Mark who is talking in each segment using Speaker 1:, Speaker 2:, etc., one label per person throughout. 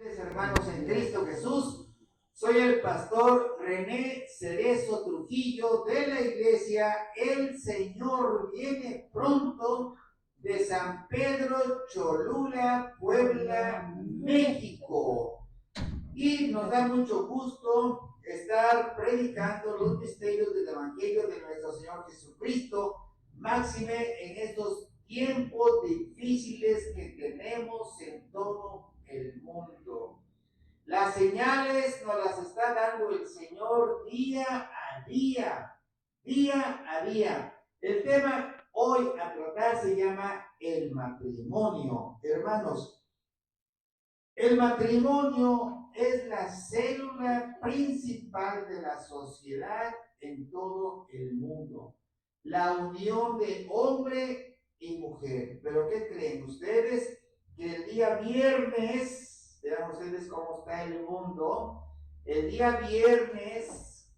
Speaker 1: Hermanos en Cristo Jesús, soy el pastor René Cerezo Trujillo de la iglesia El Señor Viene Pronto de San Pedro Cholula, Puebla, México. Y nos da mucho gusto estar predicando los misterios del Evangelio de nuestro Señor Jesucristo, máxime en estos tiempos difíciles que tenemos en todo el mundo. Las señales nos las está dando el Señor día a día, día a día. El tema hoy a tratar se llama el matrimonio. Hermanos, el matrimonio es la célula principal de la sociedad en todo el mundo. La unión de hombre y mujer. ¿Pero qué creen ustedes? Que el día viernes, vean ustedes cómo está el mundo, el día viernes,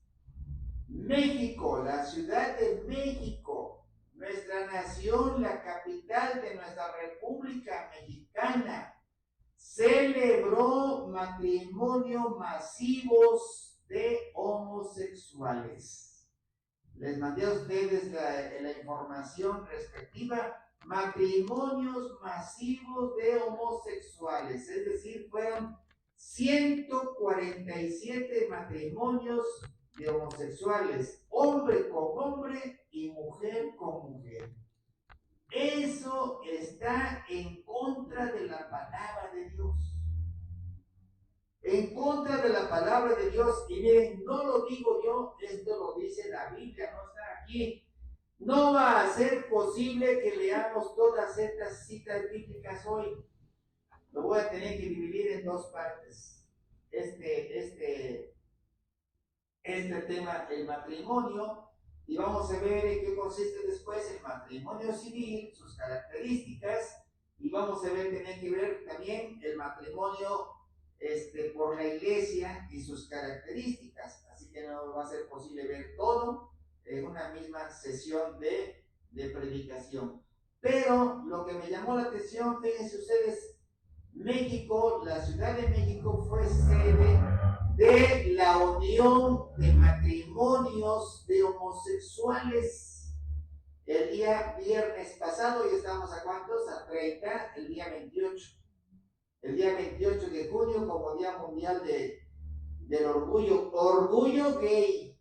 Speaker 1: México, la Ciudad de México, nuestra nación, la capital de nuestra República Mexicana, celebró matrimonios masivos de homosexuales. Les mandé a ustedes la información respectiva. Matrimonios masivos de homosexuales, es decir, fueron 147 matrimonios de homosexuales, hombre con hombre y mujer con mujer. Eso está en contra de la palabra de Dios. En contra de la palabra de Dios. Y miren, no lo digo yo, esto lo dice la Biblia, no está aquí. No va a ser posible que leamos todas estas citas bíblicas hoy. Lo voy a tener que dividir en dos partes. Este tema, el matrimonio. Y vamos a ver en qué consiste después el matrimonio civil, sus características, y vamos a ver, tener que ver también el matrimonio por la iglesia y sus características. Así que no va a ser posible ver todo en una misma sesión de predicación. Pero lo que me llamó la atención, fíjense ustedes, México, la Ciudad de México fue sede de la unión de matrimonios de homosexuales. El día viernes pasado, y estamos a cuántos, a 30, el día 28. El día 28 de junio como Día Mundial del Orgullo. Orgullo gay.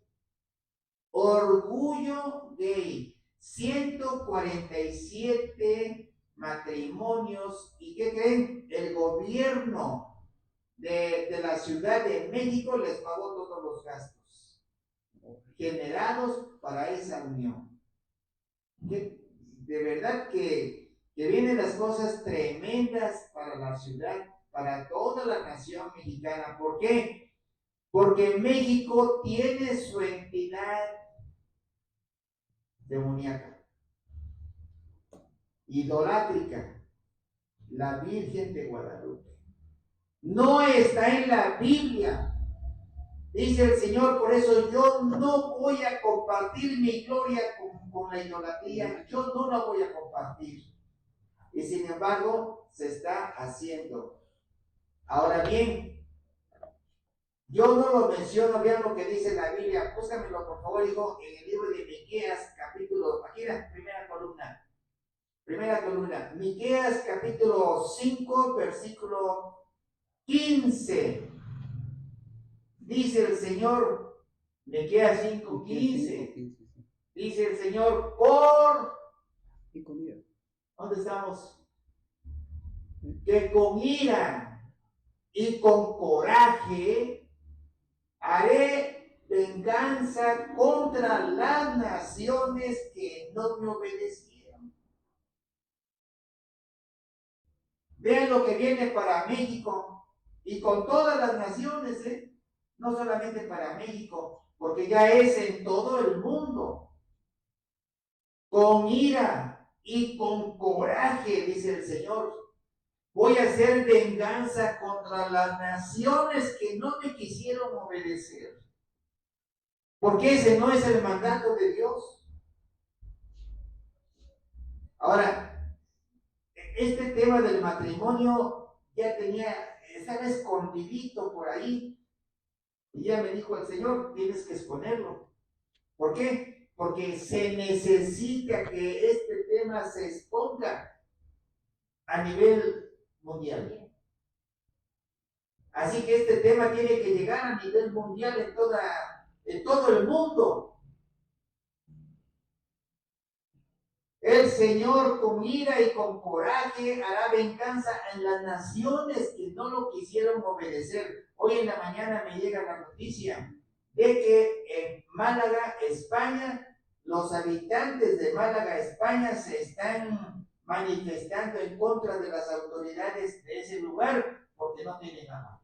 Speaker 1: Orgullo gay. 147 matrimonios. ¿Y qué creen? El gobierno de la Ciudad de México les pagó todos los gastos generados para esa unión. De verdad que vienen las cosas tremendas para la ciudad, para toda la nación mexicana. ¿Por qué? Porque México tiene su entidad demoníaca, idolátrica, la Virgen de Guadalupe. No está en la Biblia. Dice el Señor, por eso yo no voy a compartir mi gloria con la idolatría. Yo no la voy a compartir. Y sin embargo, se está haciendo. Ahora bien, yo no lo menciono, vean lo que dice la Biblia. Búscamelo, por favor, hijo, en el libro de Miqueas, capítulo, aquí en la primera columna. Primera columna. Miqueas, capítulo 5, versículo 15. Dice el Señor, Miqueas 5:15. Dice el Señor, ¿dónde estamos? Que con ira y con coraje haré venganza contra las naciones que no me obedecieron. Vean lo que viene para México y con todas las naciones, no solamente para México, porque ya es en todo el mundo. Con ira y con coraje, dice el Señor, voy a hacer venganza contra las naciones que no me quisieron obedecer. Porque ese no es el mandato de Dios. Ahora, este tema del matrimonio ya tenía estaba escondidito por ahí. Y ya me dijo el Señor, tienes que exponerlo. ¿Por qué? Porque se necesita que este tema se exponga a nivel mundial. Así que este tema tiene que llegar a nivel mundial en todo el mundo. El Señor con ira y con coraje hará venganza en las naciones que no lo quisieron obedecer. Hoy en la mañana me llega la noticia de que en Málaga, España, los habitantes de Málaga, España, se están manifestando en contra de las autoridades de ese lugar porque no tienen agua.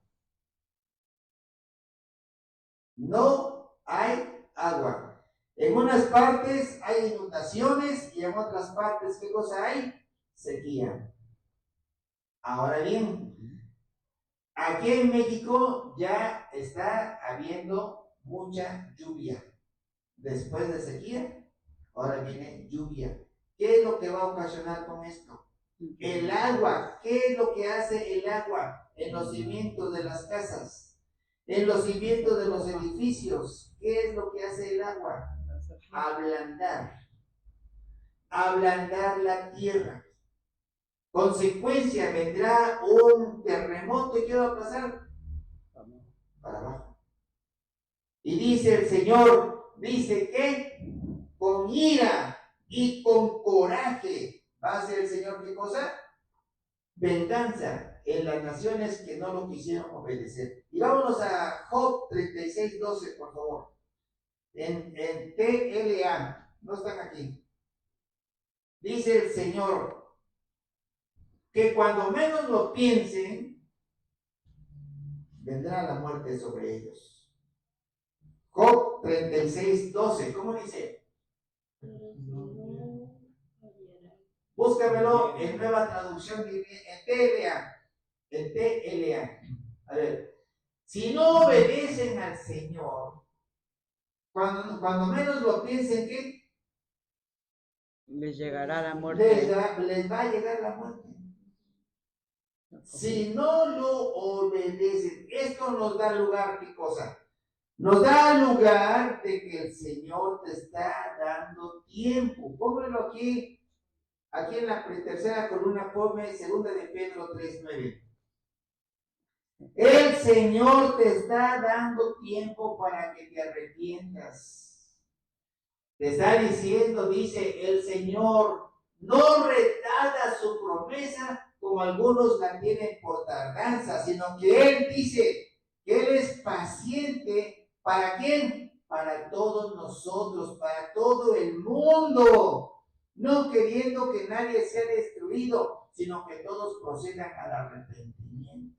Speaker 1: No hay agua. En unas partes hay inundaciones y en otras partes, ¿qué cosa hay? Sequía. Ahora bien, aquí en México ya está habiendo mucha lluvia. Después de sequía, ahora viene lluvia. ¿Qué es lo que va a ocasionar con esto? El agua. ¿Qué es lo que hace el agua en los cimientos de las casas? En los cimientos de los edificios. ¿Qué es lo que hace el agua? Ablandar la tierra. Consecuencia, vendrá un terremoto y ¿qué va a pasar? Para abajo. Y dice el Señor, dice que con ira y con coraje va a hacer el Señor, ¿qué cosa? Venganza en las naciones que no lo quisieron obedecer. Y vámonos a Job 36:12, por favor. En TLA, no están aquí. Dice el Señor que cuando menos lo piensen, vendrá la muerte sobre ellos. Job 36:12, ¿cómo dice? Búscamelo en Nueva Traducción, en TLA. En TLA. A ver, si no obedecen al Señor, cuando menos lo piensen, ¿qué?
Speaker 2: Les llegará la muerte.
Speaker 1: Les va a llegar la muerte. Si no lo obedecen, esto nos da lugar, ¿qué cosa? Nos da lugar de que el Señor te está dando tiempo. Póngalo aquí en la tercera columna, ponme 2 de Pedro 3:9. El Señor te está dando tiempo para que te arrepientas. Te está diciendo, dice el Señor, no retarda su promesa como algunos la tienen por tardanza, sino que Él dice que Él es paciente. ¿Para quién? Para todos nosotros, para todo el mundo. No queriendo que nadie sea destruido, sino que todos procedan al arrepentimiento.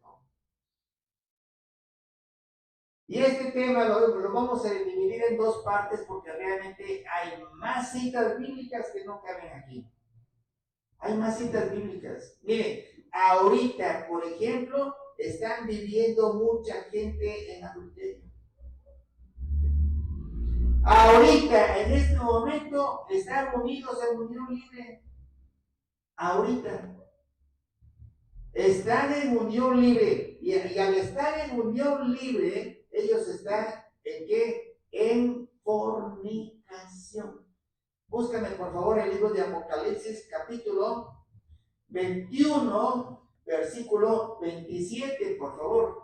Speaker 1: Y este tema lo vamos a dividir en 2 partes porque realmente hay más citas bíblicas que no caben aquí. Hay más citas bíblicas. Miren, ahorita, por ejemplo, están viviendo mucha gente en adulterio. Ahorita, en este momento, están unidos en unión libre. Ahorita. Están en unión libre. Y al estar en unión libre, ellos están ¿en qué? En fornicación. Búscame por favor el libro de Apocalipsis, capítulo 21, versículo 27, por favor.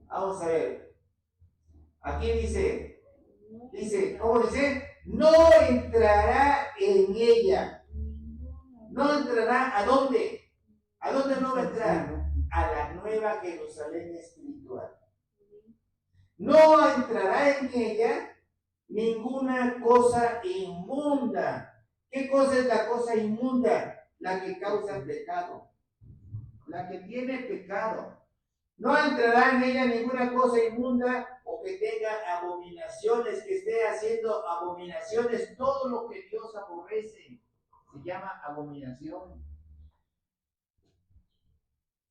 Speaker 1: Vamos a ver. Aquí dice, ¿cómo dice? No entrará en ella. No entrará, ¿a dónde? ¿A dónde no va a entrar? A la nueva Jerusalén espiritual. No entrará en ella ninguna cosa inmunda. ¿Qué cosa es la cosa inmunda? La que causa pecado. La que tiene pecado. No entrará en ella ninguna cosa inmunda o que tenga abominaciones, que esté haciendo abominaciones. Todo lo que Dios aborrece se llama abominación.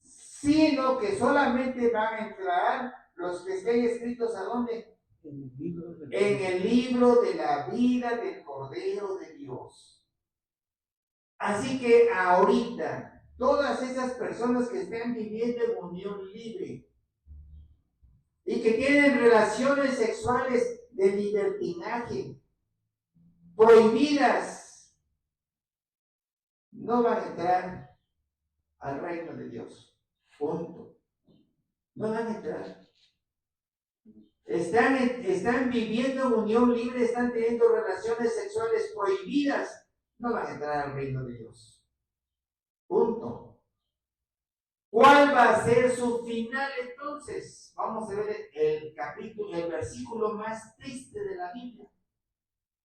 Speaker 1: Sino que solamente van a entrar los que estén escritos ¿a dónde? En el libro de la vida del Cordero de Dios. Así que ahorita, todas esas personas que están viviendo en unión libre y que tienen relaciones sexuales de libertinaje, prohibidas, no van a entrar al reino de Dios. Punto. No van a entrar. Están viviendo en unión libre, están teniendo relaciones sexuales prohibidas, no van a entrar al reino de Dios. Punto. ¿Cuál va a ser su final entonces? Vamos a ver el versículo más triste de la Biblia.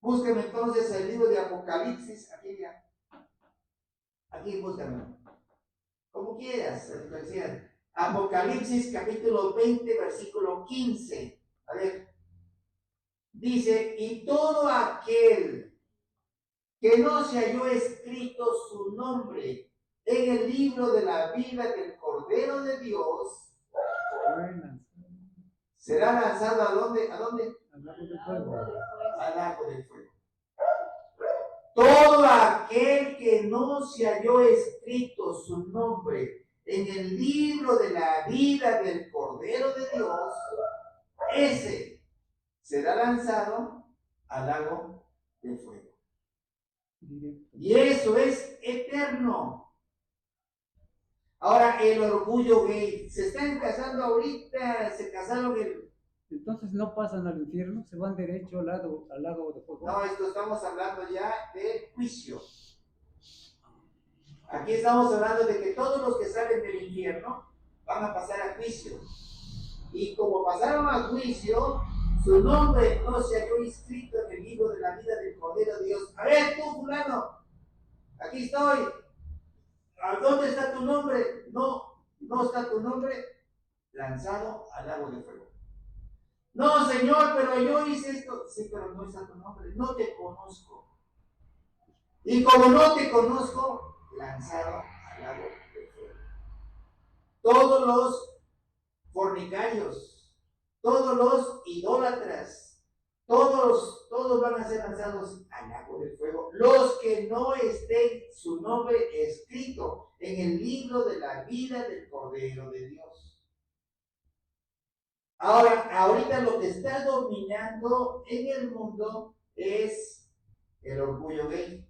Speaker 1: Búsqueme entonces el libro de Apocalipsis, aquí búscame, como quieras, Apocalipsis capítulo 20, versículo 15. A ver, dice, y todo aquel que no se halló escrito su nombre en el libro de la vida del Cordero de Dios, será lanzado ¿a dónde? ¿A dónde? Al lago del fuego. Todo aquel que no se halló escrito su nombre en el libro de la vida del Cordero de Dios, ese será lanzado al lago del fuego. Y eso es eterno. Ahora, el orgullo gay. Se están casando ahorita, se casaron
Speaker 3: Entonces no pasan al infierno, se van derecho al lago de fuego.
Speaker 1: No, esto estamos hablando ya de juicio. Aquí estamos hablando de que todos los que salen del infierno van a pasar a juicio. Y como pasaron a juicio, su nombre no se halló inscrito en el libro de la vida del Cordero de Dios. A ver, tú, fulano, aquí estoy. ¿A dónde está tu nombre? No está tu nombre. Lanzado al lago de fuego. No, Señor, pero yo hice esto. Sí, pero no está tu nombre. No te conozco. Y como no te conozco, lanzado al lago de fuego. Todos los fornicarios, todos los idólatras, todos van a ser lanzados al lago del fuego. Los que no estén su nombre escrito en el libro de la vida del Cordero de Dios. Ahorita lo que está dominando en el mundo es el orgullo gay.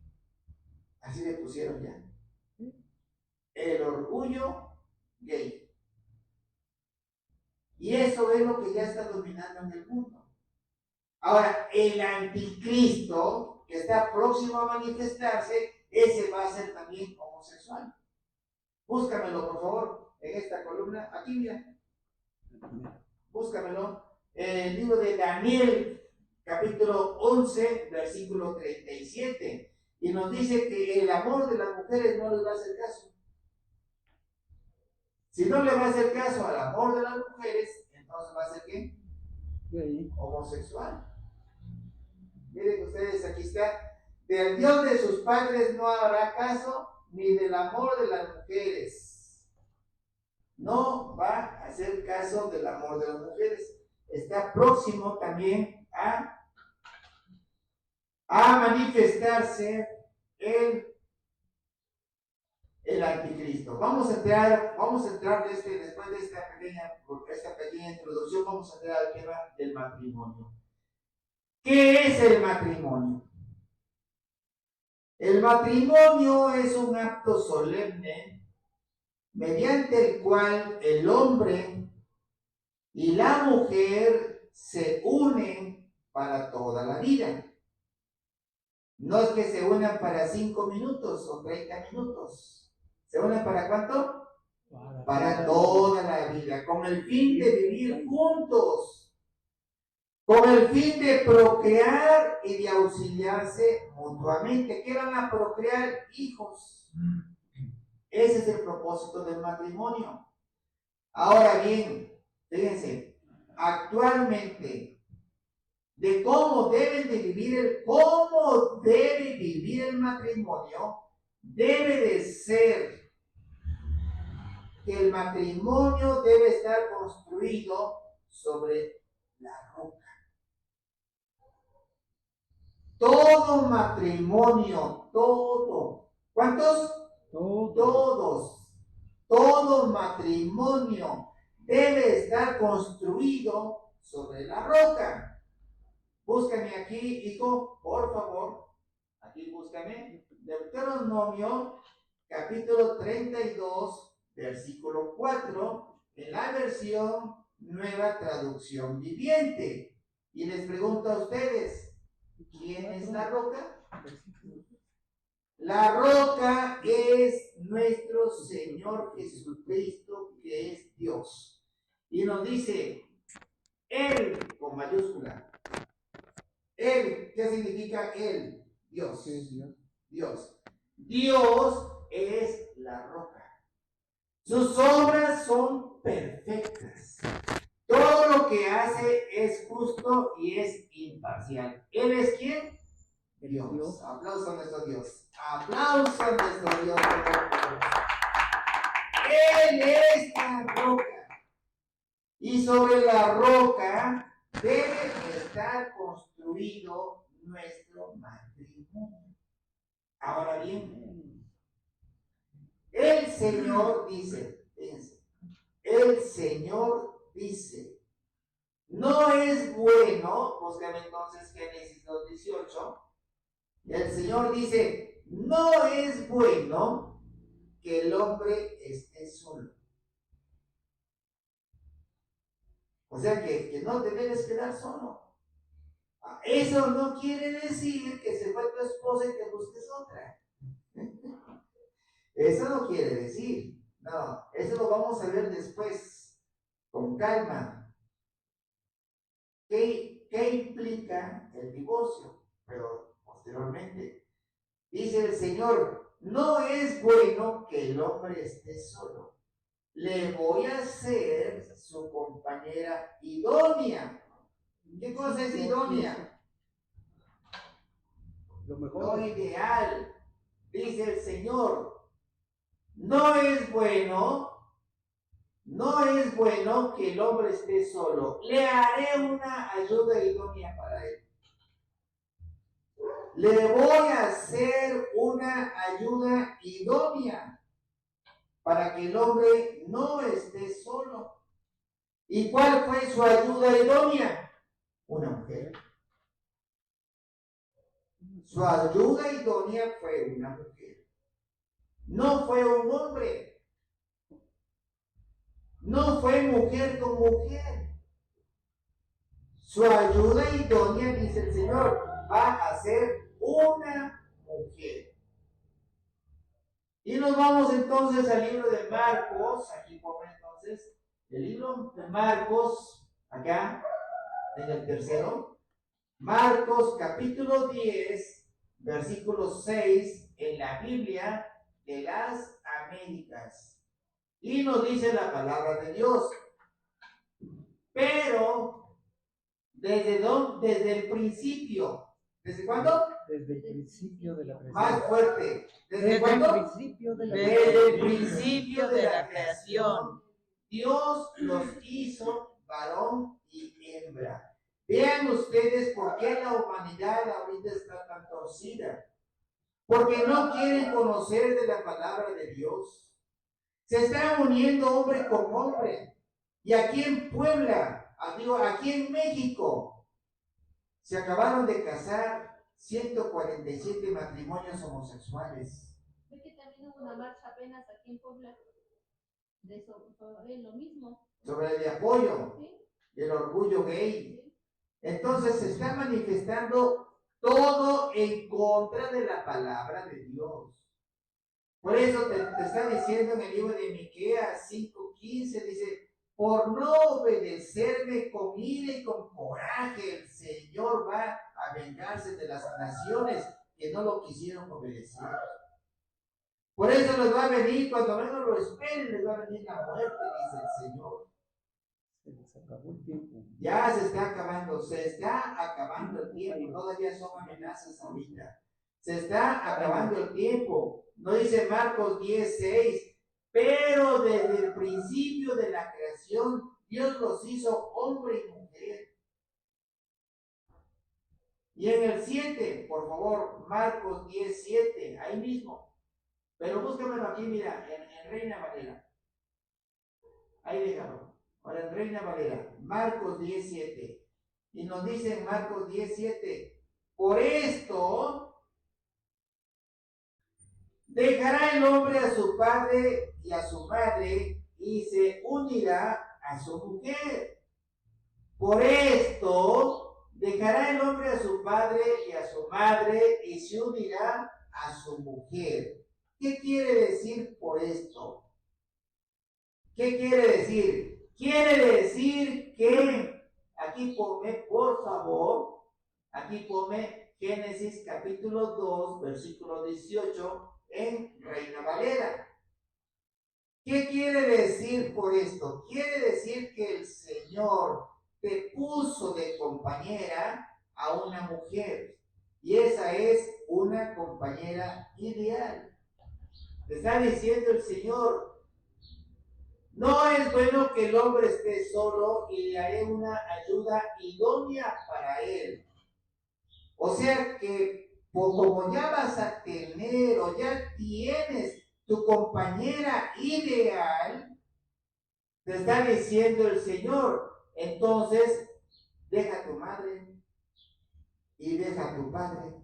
Speaker 1: Así le pusieron ya. El orgullo gay. Y eso es lo que ya está dominando en el mundo. Ahora, el anticristo que está próximo a manifestarse, ese va a ser también homosexual. Búscamelo, por favor, en esta columna. Aquí, mira. Búscamelo. El libro de Daniel, capítulo 11, versículo 37. Y nos dice que el amor de las mujeres no les va a hacer caso. Si no le va a hacer caso al amor de las mujeres, entonces va a ser ¿qué?
Speaker 3: Sí.
Speaker 1: Homosexual. Miren ustedes, aquí está. Del Dios de sus padres no habrá caso, ni del amor de las mujeres. No va a hacer caso del amor de las mujeres. Está próximo también a manifestarse el anticristo. Vamos a entrar después de esta pequeña introducción, vamos a entrar al tema del matrimonio. ¿Qué es el matrimonio? El matrimonio es un acto solemne mediante el cual el hombre y la mujer se unen para toda la vida. No es que se unan para 5 minutos o 30 minutos. ¿Se unen para cuánto? Para toda la vida, con el fin de vivir juntos, con el fin de procrear y de auxiliarse mutuamente. ¿Qué van a procrear? Hijos. Ese es el propósito del matrimonio. Ahora bien, fíjense, actualmente, de cómo debe vivir el matrimonio, debe de ser que el matrimonio debe estar construido sobre la roca. Todo matrimonio, todo. ¿Cuántos? Todo matrimonio debe estar construido sobre la roca. Búscame aquí, hijo, por favor. Aquí búscame. Deuteronomio, capítulo 32, versículo 4, en la versión Nueva Traducción Viviente. Y les pregunto a ustedes, ¿quién es la roca? La roca es nuestro Señor Jesucristo, que es Dios. Y nos dice, Él, con mayúscula. Él, ¿qué significa Él? Dios. Dios. Dios es la roca. Sus obras son perfectas. Todo lo que hace es justo y es imparcial. ¿Él es quién? Dios. Aplauso a nuestro Dios. Aplauso a nuestro Dios. Él es la roca. Y sobre la roca debe estar construido nuestro matrimonio. Ahora bien, el Señor dice, fíjense, el Señor dice, no es bueno, buscan entonces Génesis 2:18, el Señor dice, no es bueno que el hombre esté solo. O sea que no te debes quedar solo. Eso no quiere decir que se fue tu esposa y te busques otra. Eso no quiere decir. No, eso lo vamos a ver después, con calma. ¿Qué implica el divorcio? Pero posteriormente. Dice el Señor, no es bueno que el hombre esté solo. Le voy a hacer su compañera idónea. ¿Qué cosa es idónea?
Speaker 3: Lo mejor.
Speaker 1: Lo ideal. Dice el Señor, no es bueno que el hombre esté solo. Le haré una ayuda idónea para él. Le voy a hacer una ayuda idónea para que el hombre no esté solo. ¿Y cuál fue su ayuda idónea? Una mujer. Su ayuda idónea fue una mujer. No fue un hombre. No fue mujer con mujer. Su ayuda idónea, dice el Señor, va a ser una mujer. Y nos vamos entonces al libro de Marcos. Aquí pongo entonces el libro de Marcos, acá, en el tercero. Marcos capítulo 10, versículo 6, en la Biblia de las Américas. Y nos dice la palabra de Dios. Pero, ¿desde dónde? Desde el principio. ¿Desde cuándo?
Speaker 3: Desde el principio de la creación.
Speaker 1: Más fuerte. ¿Desde
Speaker 2: cuándo?
Speaker 1: El
Speaker 3: principio de la
Speaker 2: Desde el principio de la creación.
Speaker 1: Dios los hizo varón y hembra. Vean ustedes por qué la humanidad ahorita está tan torcida. Porque no quieren conocer de la palabra de Dios. Se están uniendo hombre con hombre. Y aquí en Puebla, aquí en México, se acabaron de casar 147 matrimonios homosexuales.
Speaker 4: Ve que también hubo una marcha apenas aquí en Puebla de eso, es lo mismo.
Speaker 1: Sobre el de apoyo,
Speaker 4: ¿Sí?
Speaker 1: y el orgullo gay.
Speaker 4: Sí.
Speaker 1: Entonces se está manifestando todo en contra de la palabra de Dios. Por eso te está diciendo en el libro de Miqueas 5:15, dice, por no obedecerme con ira y con coraje, el Señor va a vengarse de las naciones que no lo quisieron obedecer. Por eso les va a venir, cuando menos lo esperen, les va a venir la muerte, dice el Señor.
Speaker 3: Se les acabó el tiempo.
Speaker 1: Ya se está acabando el tiempo, todavía son amenazas ahorita. Se está acabando el tiempo. No dice Marcos 10:6, pero desde el principio de la creación, Dios los hizo hombre y mujer. Y en el 7, por favor, Marcos 10:7, ahí mismo. Pero búscamelo aquí, mira, en Reina Valera. Ahí déjalo. Ahora en Reina Valera, Marcos 17. Y nos dice en Marcos 17, por esto dejará el hombre a su padre y a su madre y se unirá a su mujer. Por esto dejará el hombre a su padre y a su madre y se unirá a su mujer. ¿Qué quiere decir por esto? ¿Qué quiere decir? Quiere decir que, aquí ponme, por favor, aquí ponme Génesis capítulo 2, versículo 18 en Reina Valera. ¿Qué quiere decir por esto? Quiere decir que el Señor te puso de compañera a una mujer y esa es una compañera ideal. Te está diciendo el Señor, no es bueno que el hombre esté solo y le haré una ayuda idónea para él. O sea que como ya vas a tener o ya tienes tu compañera ideal, te está diciendo el Señor, entonces deja a tu madre y deja a tu padre.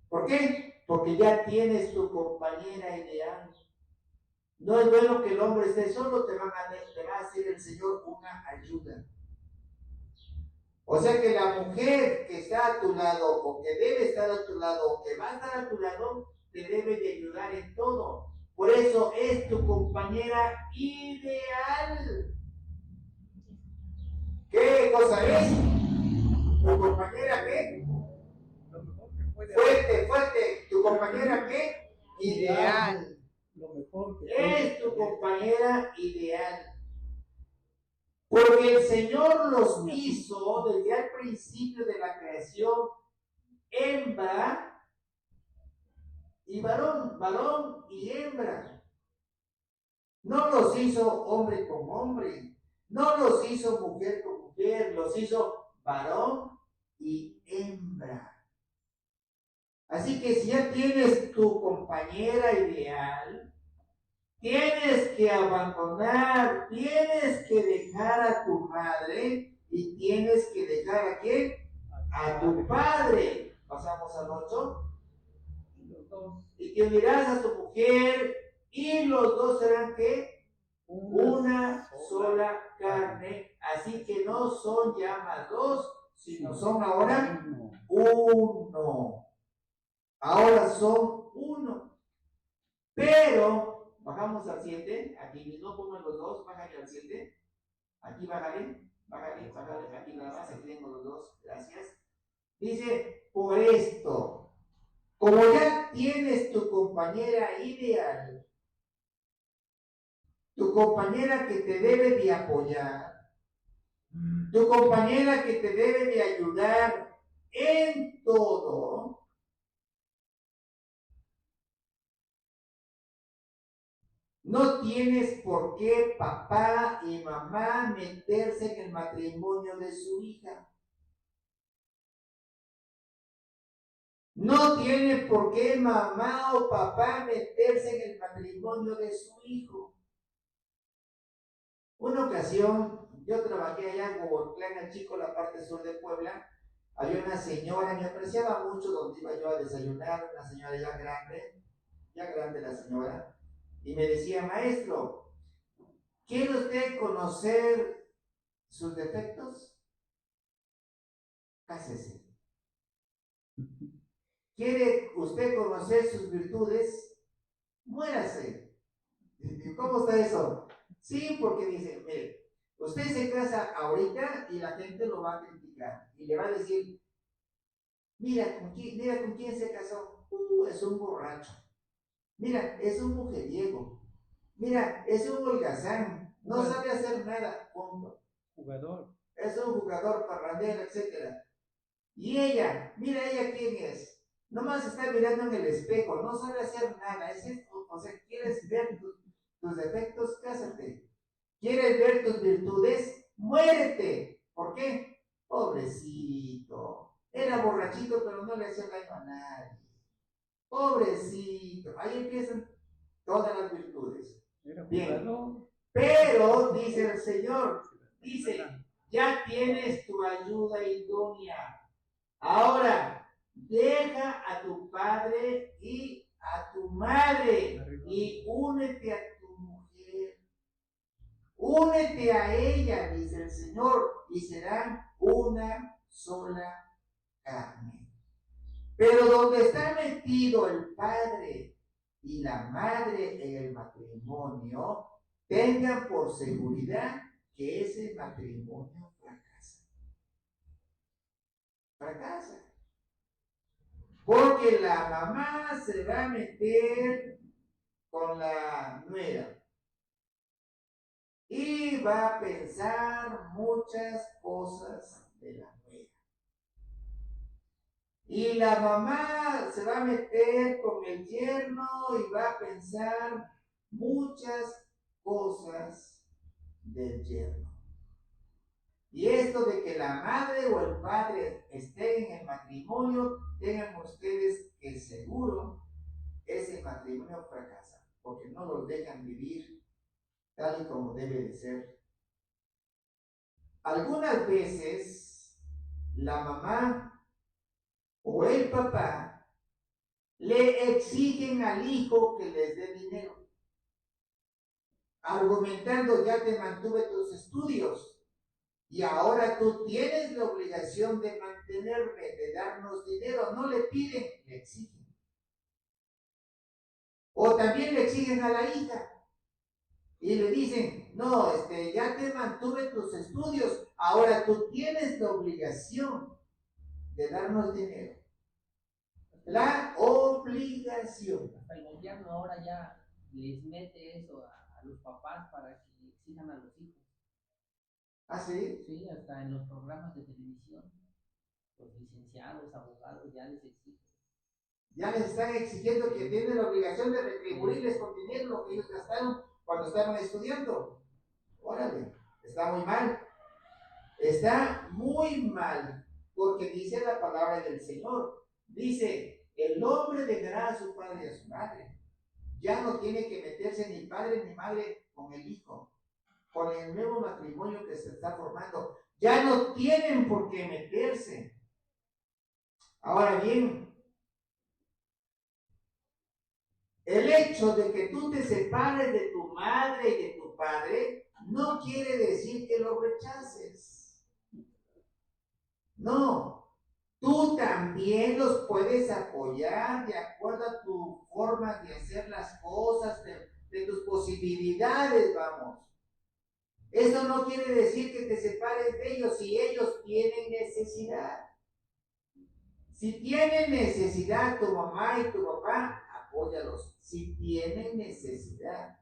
Speaker 1: ¿Por qué? Porque ya tienes tu compañera ideal. No es bueno que el hombre esté solo, te va a hacer el Señor una ayuda. O sea que la mujer que está a tu lado, o que debe estar a tu lado, o que va a estar a tu lado, te debe de ayudar en todo. Por eso es tu compañera ideal. ¿Qué cosa es? ¿Tu compañera qué?
Speaker 3: Lo mejor que puede
Speaker 1: Fuerte, fuerte. ¿Tu compañera qué? Ideal.
Speaker 3: Lo mejor que puede
Speaker 1: Es tu
Speaker 3: hacer.
Speaker 1: compañera ideal. Porque el Señor los hizo desde el principio de la creación hembra y varón, varón y hembra. No los hizo hombre con hombre, no los hizo mujer con mujer, los hizo varón y hembra. Así que si ya tienes tu compañera ideal, tienes que abandonar, tienes que dejar a tu madre y tienes que dejar a quién? A tu padre. Pasamos al 8.
Speaker 3: Los dos.
Speaker 1: Y te unirás a tu mujer y los dos serán ¿qué? Una sola carne. Así que no son ya más dos, sino son ahora uno. Ahora son uno. Pero, bajamos al 7, aquí mismo pongan los dos, bájale al 7. Aquí bájale, aquí nada más, aquí tengo los dos, gracias. Dice, por esto, como ya tienes tu compañera ideal, tu compañera que te debe de apoyar, tu compañera que te debe de ayudar en todo, no tienes por qué papá y mamá meterse en el matrimonio de su hija. No tiene por qué mamá o papá meterse en el matrimonio de su hijo. Una ocasión, yo trabajé allá en Huehuetlán, Chico, la parte sur de Puebla. Había una señora, me apreciaba mucho donde iba yo a desayunar, una señora ya grande la señora, y me decía, maestro, ¿quiere usted conocer sus defectos? Cásese. ¿Quiere usted conocer sus virtudes? Muérase. ¿Cómo está eso? Sí, porque dice, mire, usted se casa ahorita y la gente lo va a criticar y le va a decir, mira con quién se casó. Es un borracho. Mira, es un mujeriego. Mira, es un holgazán. No sabe hacer nada. Punto.
Speaker 3: Jugador.
Speaker 1: Es un jugador parrandero, etc. Y ella, mira ella quién es. Nomás está mirando en el espejo, no sabe hacer nada. O sea, ¿quieres ver tus defectos? Cásate. ¿Quieres ver tus virtudes? Muérete. ¿Por qué? Pobrecito. Era borrachito, pero no le hacía daño a nadie. Pobrecito. Ahí empiezan todas las virtudes.
Speaker 3: Era
Speaker 1: Bien.
Speaker 3: jugador.
Speaker 1: Pero, dice el Señor, dice, ya tienes tu ayuda idónea. Ahora, deja a tu padre y a tu madre y únete a tu mujer. Únete a ella, dice el Señor, y serán una sola carne. Pero donde está metido el padre y la madre en el matrimonio, tengan por seguridad que ese matrimonio fracasa. Fracasa. Porque la mamá se va a meter con la nuera y va a pensar muchas cosas de la nuera. Y la mamá se va a meter con el yerno y va a pensar muchas cosas del yerno. Y esto de que la madre o el padre estén en el matrimonio, tengan ustedes que seguro ese matrimonio fracasa, porque no los dejan vivir tal y como debe de ser. Algunas veces la mamá o el papá le exigen al hijo que les dé dinero, argumentando: ya te mantuve tus estudios y ahora tú tienes la obligación de mantenerme, de darnos dinero. No le piden, le exigen. O también le exigen a la hija y le dicen: no, ya te mantuve tus estudios, ahora tú tienes la obligación de darnos dinero. La obligación.
Speaker 5: Hasta el gobierno ahora ya les mete eso a los papás para que exijan a los hijos.
Speaker 1: ¿Ah, sí?
Speaker 5: Sí, hasta en los programas de televisión, los licenciados, abogados ya les exigen.
Speaker 1: Ya les están exigiendo que tienen la obligación de retribuirles con dinero lo que ellos gastaron cuando estaban estudiando. Órale, está muy mal. Está muy mal, porque dice la palabra del Señor. Dice: el hombre dejará a su padre y a su madre. Ya no tiene que meterse ni padre ni madre con el hijo, con el nuevo matrimonio que se está formando. Ya no tienen por qué meterse. Ahora bien, el hecho de que tú te separes de tu madre y de tu padre no quiere decir que lo rechaces. No, tú también los puedes apoyar de acuerdo a tu forma de hacer las cosas, de tus posibilidades, vamos. Eso no quiere decir que te separes de ellos si ellos tienen necesidad. Si tienen necesidad tu mamá y tu papá, apóyalos. Si tienen necesidad.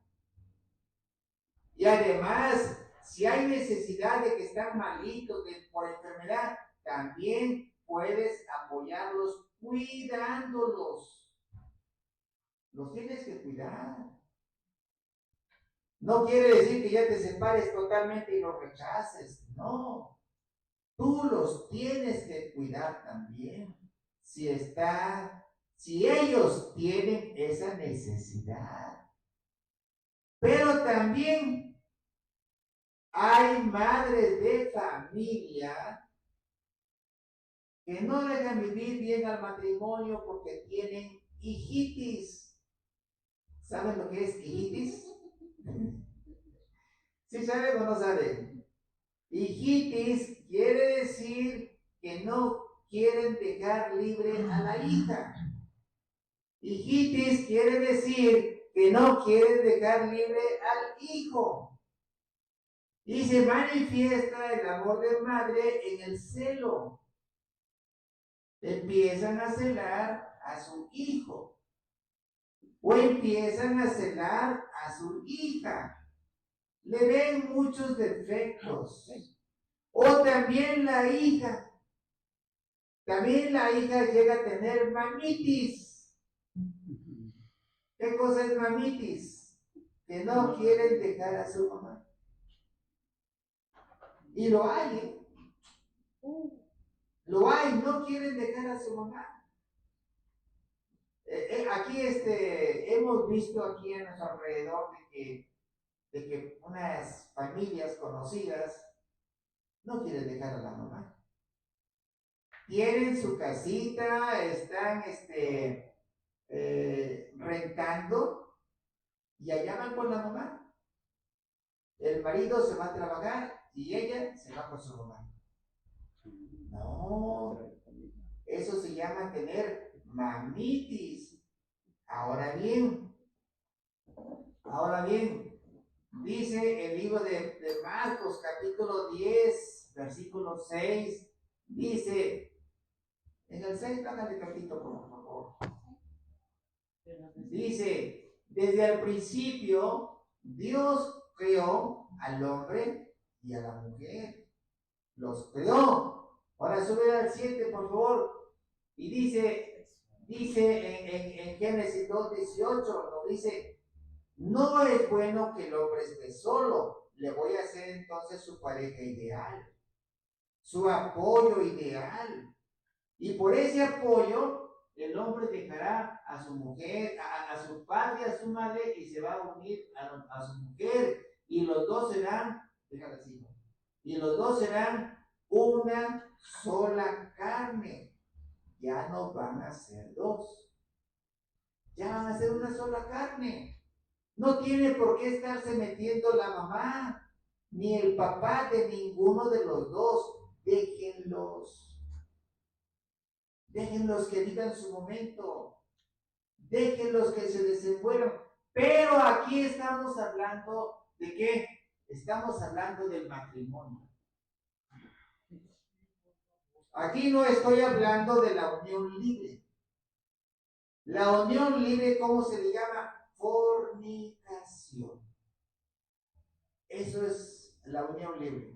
Speaker 1: Y además, si hay necesidad de que están malitos por enfermedad, también puedes apoyarlos cuidándolos. Los tienes que cuidar. No quiere decir que ya te separes totalmente y los rechaces. No. Tú los tienes que cuidar también. Si ellos tienen esa necesidad. Pero también hay madres de familia que no dejan vivir bien al matrimonio porque tienen hijitis. ¿Saben lo que es hijitis? ¿Sí saben o no saben? Hijitis quiere decir que no quieren dejar libre a la hija. Hijitis quiere decir que no quieren dejar libre al hijo. Y se manifiesta el amor de madre en el celo. Empiezan a celar a su hijo. O empiezan a celar a su hija. Le ven muchos defectos. O también la hija. También la hija llega a tener mamitis. ¿Qué cosa es mamitis? Que no quieren dejar a su mamá. Y lo hay, ¿eh? Lo hay, no quieren dejar a su mamá. Aquí hemos visto aquí a nuestro alrededor de que unas familias conocidas no quieren dejar a la mamá. Tienen su casita, están rentando y allá van con la mamá. El marido se va a trabajar y ella se va con su mamá. No, eso se llama tener mamitis. Ahora bien, dice el libro de Marcos, capítulo 10, versículo 6, dice, en el 6, bájale tantito, por favor. Dice, desde el principio, Dios creó al hombre y a la mujer. Los creó. Ahora sube al 7, por favor. Y dice en Génesis 2:18, nos dice, no es bueno que el hombre esté solo. Le voy a hacer entonces su pareja ideal, su apoyo ideal. Y por ese apoyo, el hombre dejará a su mujer, a su padre, a su madre, y se va a unir a su mujer. Y los dos serán, déjame así, ¿no? Y los dos serán una sola carne. Ya no van a ser dos. Ya van a ser una sola carne. No tiene por qué estarse metiendo la mamá, ni el papá de ninguno de los dos. Déjenlos. Déjenlos que vivan su momento. Déjenlos que se desenvuelvan. Pero aquí estamos hablando de qué? Estamos hablando del matrimonio. Aquí no estoy hablando de la unión libre. La unión libre, ¿cómo se le llama? Fornicación. Eso es la unión libre.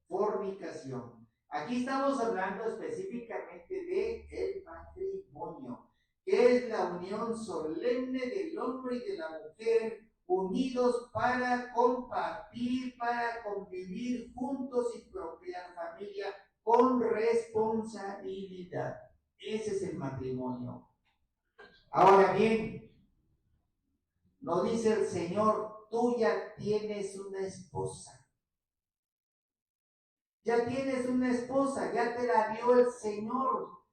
Speaker 1: Fornicación. Aquí estamos hablando específicamente de el matrimonio, que es la unión solemne del hombre y de la mujer, unidos para compartir, para convivir juntos y procrear familia con responsabilidad. Ese es el matrimonio. Ahora bien, nos dice el Señor, tú ya tienes una esposa. Ya tienes una esposa, ya te la dio el Señor,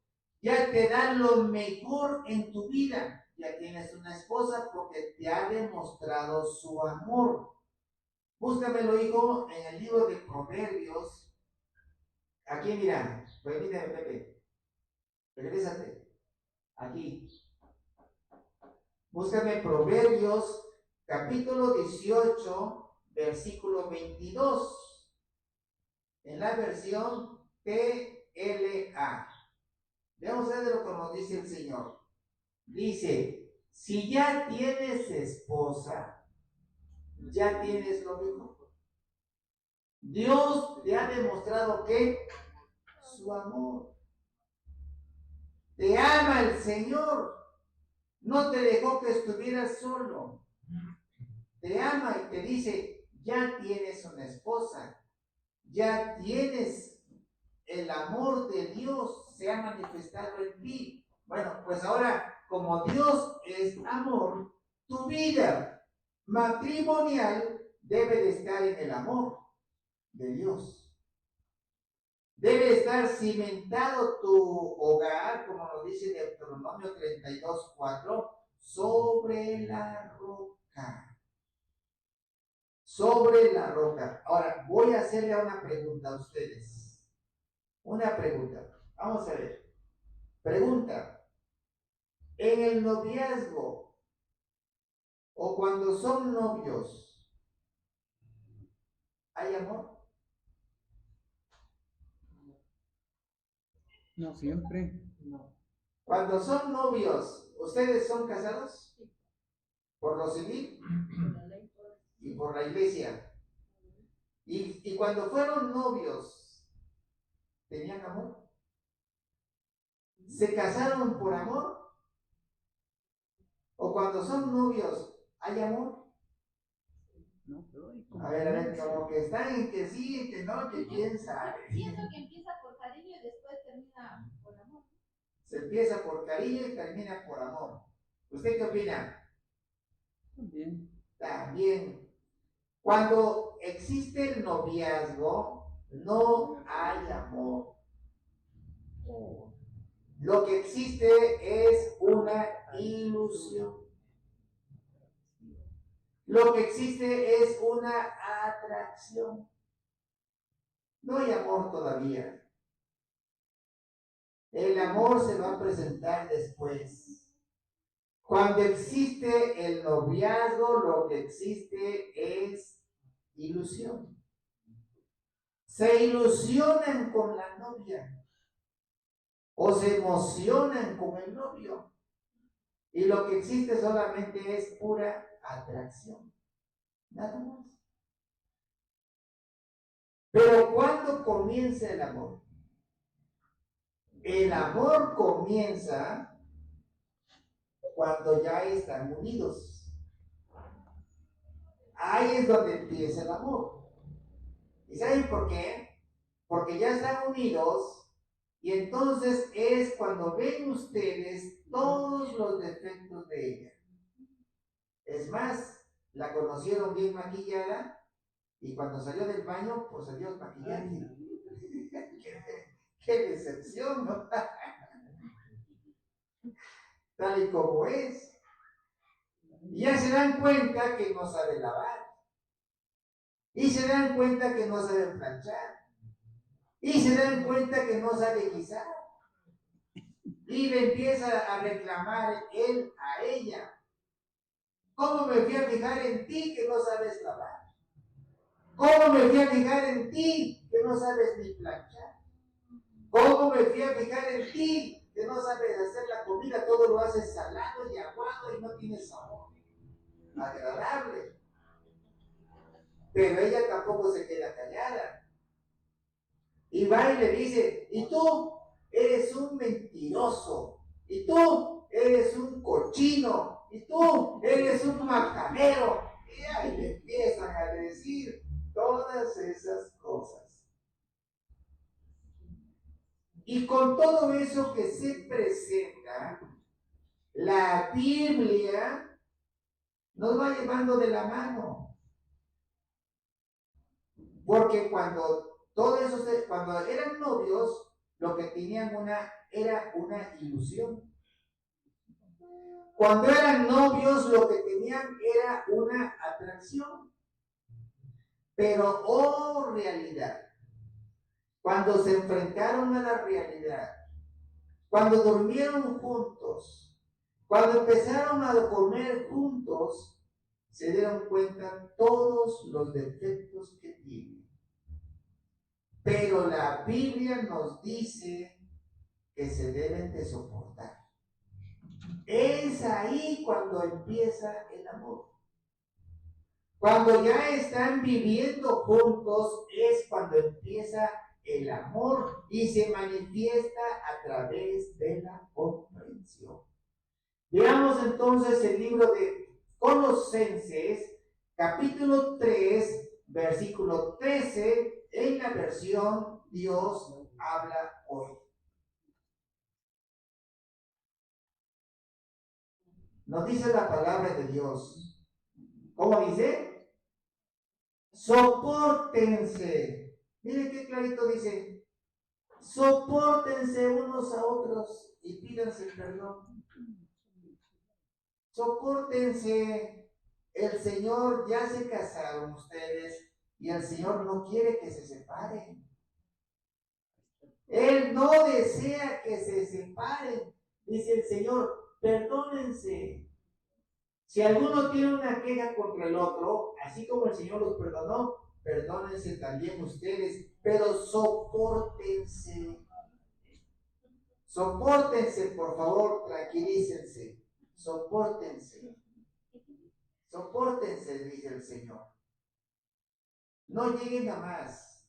Speaker 1: ya te da lo mejor en tu vida. Ya tienes una esposa porque te ha demostrado su amor. Búscamelo, hijo, en el libro de Proverbios. Aquí, mira, permíteme, Pepe, regrésate. Aquí. Búscame Proverbios, capítulo 18, versículo 22. En la versión TLA. Veamos a ver lo que nos dice el Señor. Dice, si ya tienes esposa, ya tienes lo mismo. Dios te ha demostrado que su amor. Te ama el Señor. No te dejó que estuvieras solo. Te ama y te dice, ya tienes una esposa. Ya tienes el amor de Dios, se ha manifestado en ti. Bueno, pues ahora, como Dios es amor, tu vida matrimonial debe de estar en el amor de Dios. Debe estar cimentado tu hogar, como nos dice Deuteronomio 32:4, sobre la roca. Sobre la roca. Ahora, voy a hacerle una pregunta a ustedes. Una pregunta. Vamos a ver. Pregunta. En el noviazgo o cuando son novios, ¿hay amor?
Speaker 3: No siempre.
Speaker 5: No.
Speaker 1: Cuando son novios, ¿ustedes son casados? ¿Por lo civil? Y por la iglesia. Y cuando fueron novios, ¿tenían amor? ¿Se casaron por amor? ¿O cuando son novios, hay amor?
Speaker 3: No, pero hay
Speaker 1: A ver, como que están en que sí, en que no, que quién sabe.
Speaker 4: Siento que empieza por cariño y después termina por amor.
Speaker 1: Se empieza por cariño y termina por amor. ¿Usted qué opina?
Speaker 3: También.
Speaker 1: También. Cuando existe el noviazgo, no hay amor. Lo que existe es una ilusión. Lo que existe es una atracción. No hay amor todavía. El amor se va a presentar después. Cuando existe el noviazgo, lo que existe es ilusión. Se ilusionan con la novia o se emocionan con el novio. Y lo que existe solamente es pura atracción. Nada más. Pero ¿cuándo comienza el amor? El amor comienza cuando ya están unidos. Ahí es donde empieza el amor. ¿Y saben por qué? Porque ya están unidos y entonces es cuando ven ustedes todos los defectos de ella. Es más, la conocieron bien maquillada y cuando salió del baño, pues adiós maquillaje. qué decepción, ¿no? Tal y como es. Y ya se dan cuenta que no sabe lavar. Y se dan cuenta que no sabe planchar. Y se dan cuenta que no sabe guisar. Y le empieza a reclamar él a ella. ¿Cómo me fui a fijar en ti que no sabes lavar? ¿Cómo me fui a fijar en ti que no sabes ni planchar? ¿Cómo me fui a fijar en ti que no sabes hacer la comida? Todo lo haces salado y aguado y no tiene sabor agradable. Pero ella tampoco se queda callada. Y va y le dice, y tú eres un mentiroso, y tú eres un cochino, y tú eres un majadero. Y ahí le empiezan a decir todas esas cosas. Y con todo eso que se presenta, la Biblia nos va llevando de la mano. Porque cuando eran novios, lo que tenían era una ilusión. Cuando eran novios, lo que tenían era una atracción. Pero, oh realidad, cuando se enfrentaron a la realidad, cuando durmieron juntos, cuando empezaron a comer juntos, se dieron cuenta todos los defectos que tienen. Pero la Biblia nos dice que se deben de soportar. Es ahí cuando empieza el amor. Cuando ya están viviendo juntos es cuando empieza el amor y se manifiesta a través de la comprensión. Veamos entonces el libro de Colosenses, capítulo 3, versículo 13, en la versión Dios habla hoy. Nos dice la palabra de Dios. ¿Cómo dice? Sopórtense. Miren qué clarito dice. Sopórtense unos a otros y pídanse perdón. Sopórtense. El Señor, ya se casaron ustedes y el Señor no quiere que se separen. Él no desea que se separen. Dice el Señor, perdónense. Si alguno tiene una queja contra el otro, así como el Señor los perdonó, perdónense también ustedes, pero sopórtense. Sopórtense, por favor, tranquilícense. Sopórtense. Sopórtense, dice el Señor. No lleguen a más.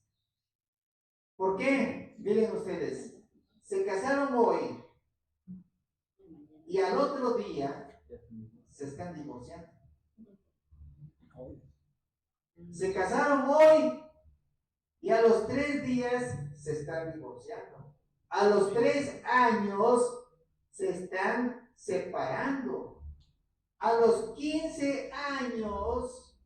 Speaker 1: ¿Por qué? Miren ustedes, se casaron hoy y al otro día se están divorciando. Se casaron hoy y a los 3 días se están divorciando. A los 3 años se están separando. A los 15 años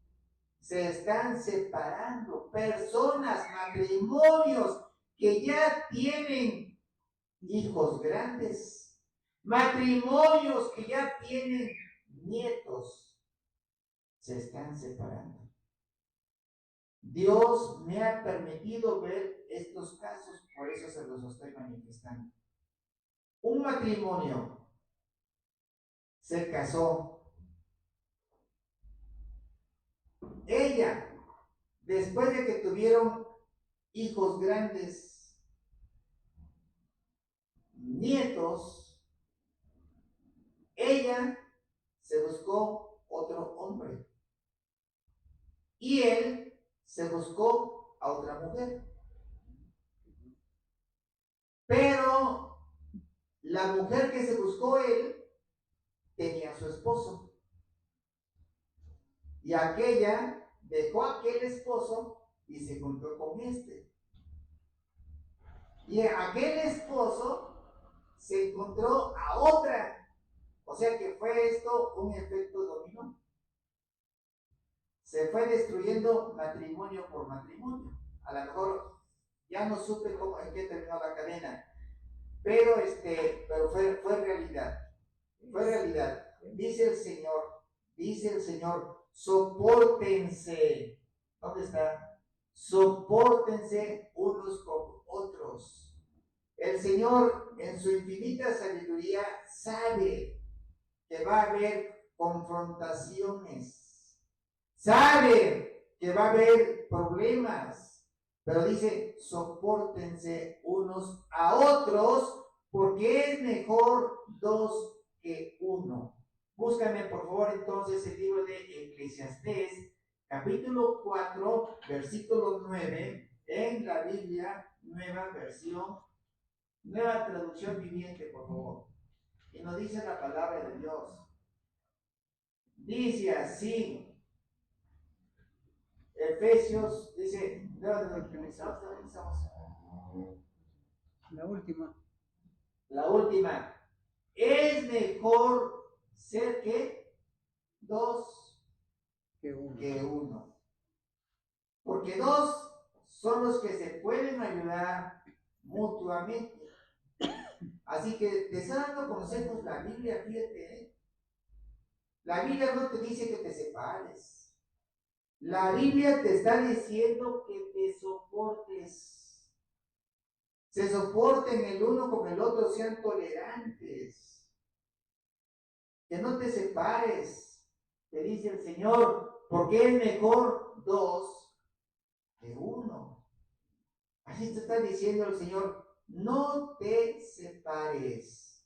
Speaker 1: se están separando personas, matrimonios que ya tienen hijos grandes, matrimonios que ya tienen nietos, se están separando. Dios me ha permitido ver estos casos, por eso se los estoy manifestando. Un matrimonio se casó. Ella, después de que tuvieron hijos grandes, nietos, ella se buscó otro hombre y él se buscó a otra mujer. Pero la mujer que se buscó él tenía a su esposo. Y aquella dejó a aquel esposo y se juntó con este. Y aquel esposo se encontró a otra. O sea que fue esto un efecto dominó. Se fue destruyendo matrimonio por matrimonio. A lo mejor ya no supe cómo, en qué terminó la cadena. Pero fue realidad. Fue realidad. Dice el Señor, sopórtense. ¿Dónde está? Sopórtense unos con otros. El Señor, en su infinita sabiduría, sabe que va a haber confrontaciones. Sabe que va a haber problemas. Pero dice, sopórtense unos a otros, porque es mejor dos que uno. Búscame por favor entonces el libro de Eclesiastés, capítulo 4, versículo 9, en la Biblia, nueva versión, nueva traducción viviente, por favor. Y nos dice la palabra de Dios. Dice así, Efesios, dice,
Speaker 3: La última.
Speaker 1: la última. Es mejor ser que dos
Speaker 3: Que uno.
Speaker 1: que uno. Porque dos son los que se pueden ayudar mutuamente. Así que te está dando consejos la Biblia, fíjate, ¿eh? La Biblia no te dice que te separes. La Biblia te está diciendo que te soportes. Se soporten el uno con el otro, sean tolerantes. Que no te separes, te dice el Señor, porque es mejor dos que uno. Así te está diciendo el Señor, no te separes.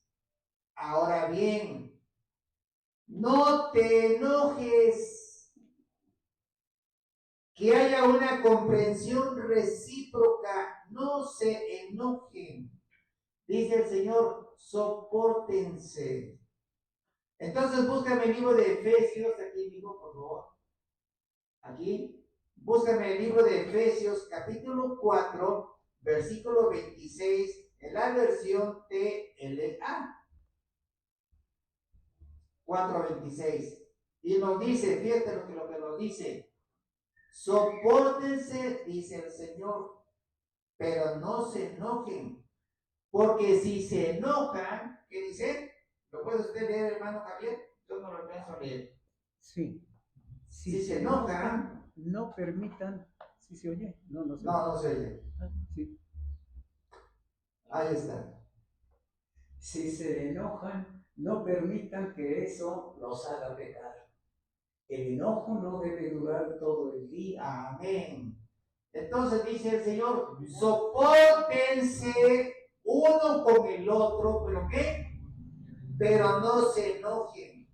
Speaker 1: Ahora bien, no te enojes. Que haya una comprensión recíproca, no se enojen. Dice el Señor, sopórtense. Entonces búscame el libro de Efesios, aquí mismo, por favor. Aquí, búscame el libro de Efesios, capítulo 4, versículo 26, en la versión TLA. 4:26. Y nos dice, fíjate lo que nos dice. Sopórtense, dice el Señor, pero no se enojen, porque si se enojan, ¿qué dice? ¿Lo puede usted leer, hermano Javier? Yo no lo pienso leer.
Speaker 3: Sí.
Speaker 1: Si se enojan,
Speaker 3: no permitan. ¿Sí se oye? No se oye.
Speaker 1: no se oye.
Speaker 3: Sí.
Speaker 1: Ahí está.
Speaker 3: Si se enojan, no permitan que eso los haga pecar. El enojo no debe durar todo el día.
Speaker 1: Amén. Entonces dice el Señor, sopórtense uno con el otro, ¿pero qué? Pero no se enojen.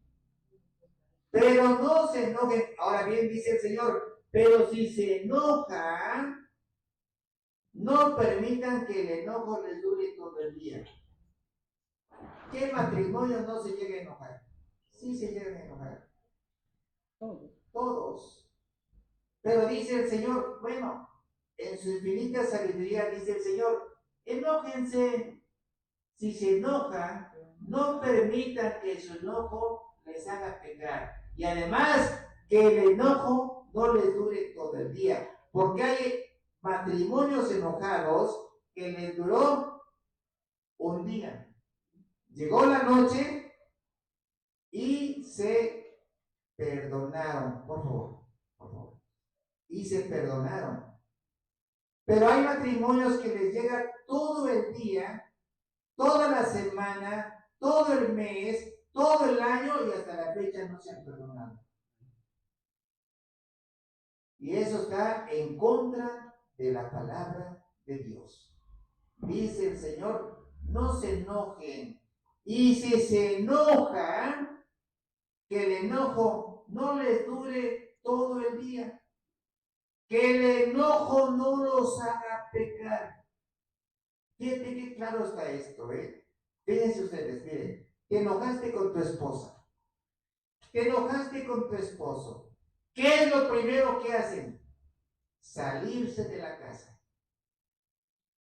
Speaker 1: Pero no se enojen. Ahora bien dice el Señor, pero si se enojan, no permitan que el enojo les dure todo el día. ¿Qué matrimonio no se llega a enojar? Sí se llegan a enojar. Todos. Pero dice el Señor, bueno, en su infinita sabiduría dice el Señor, enójense. Si se enojan, no permitan que su enojo les haga pecar. Y además, que el enojo no les dure todo el día. Porque hay matrimonios enojados que les duró un día. Llegó la noche y se perdonaron. Por favor, por favor. Y se perdonaron. Pero hay matrimonios que les llega todo el día, toda la semana, todo el mes, todo el año y hasta la fecha no se han perdonado. Y eso está en contra de la palabra de Dios. Dice el Señor, no se enojen. Y si se enojan, que el enojo no les dure todo el día. Que el enojo no los haga pecar. Fíjate qué claro está esto, Fíjense ustedes, miren, te enojaste con tu esposa, te enojaste con tu esposo. ¿Qué es lo primero que hacen? Salirse de la casa.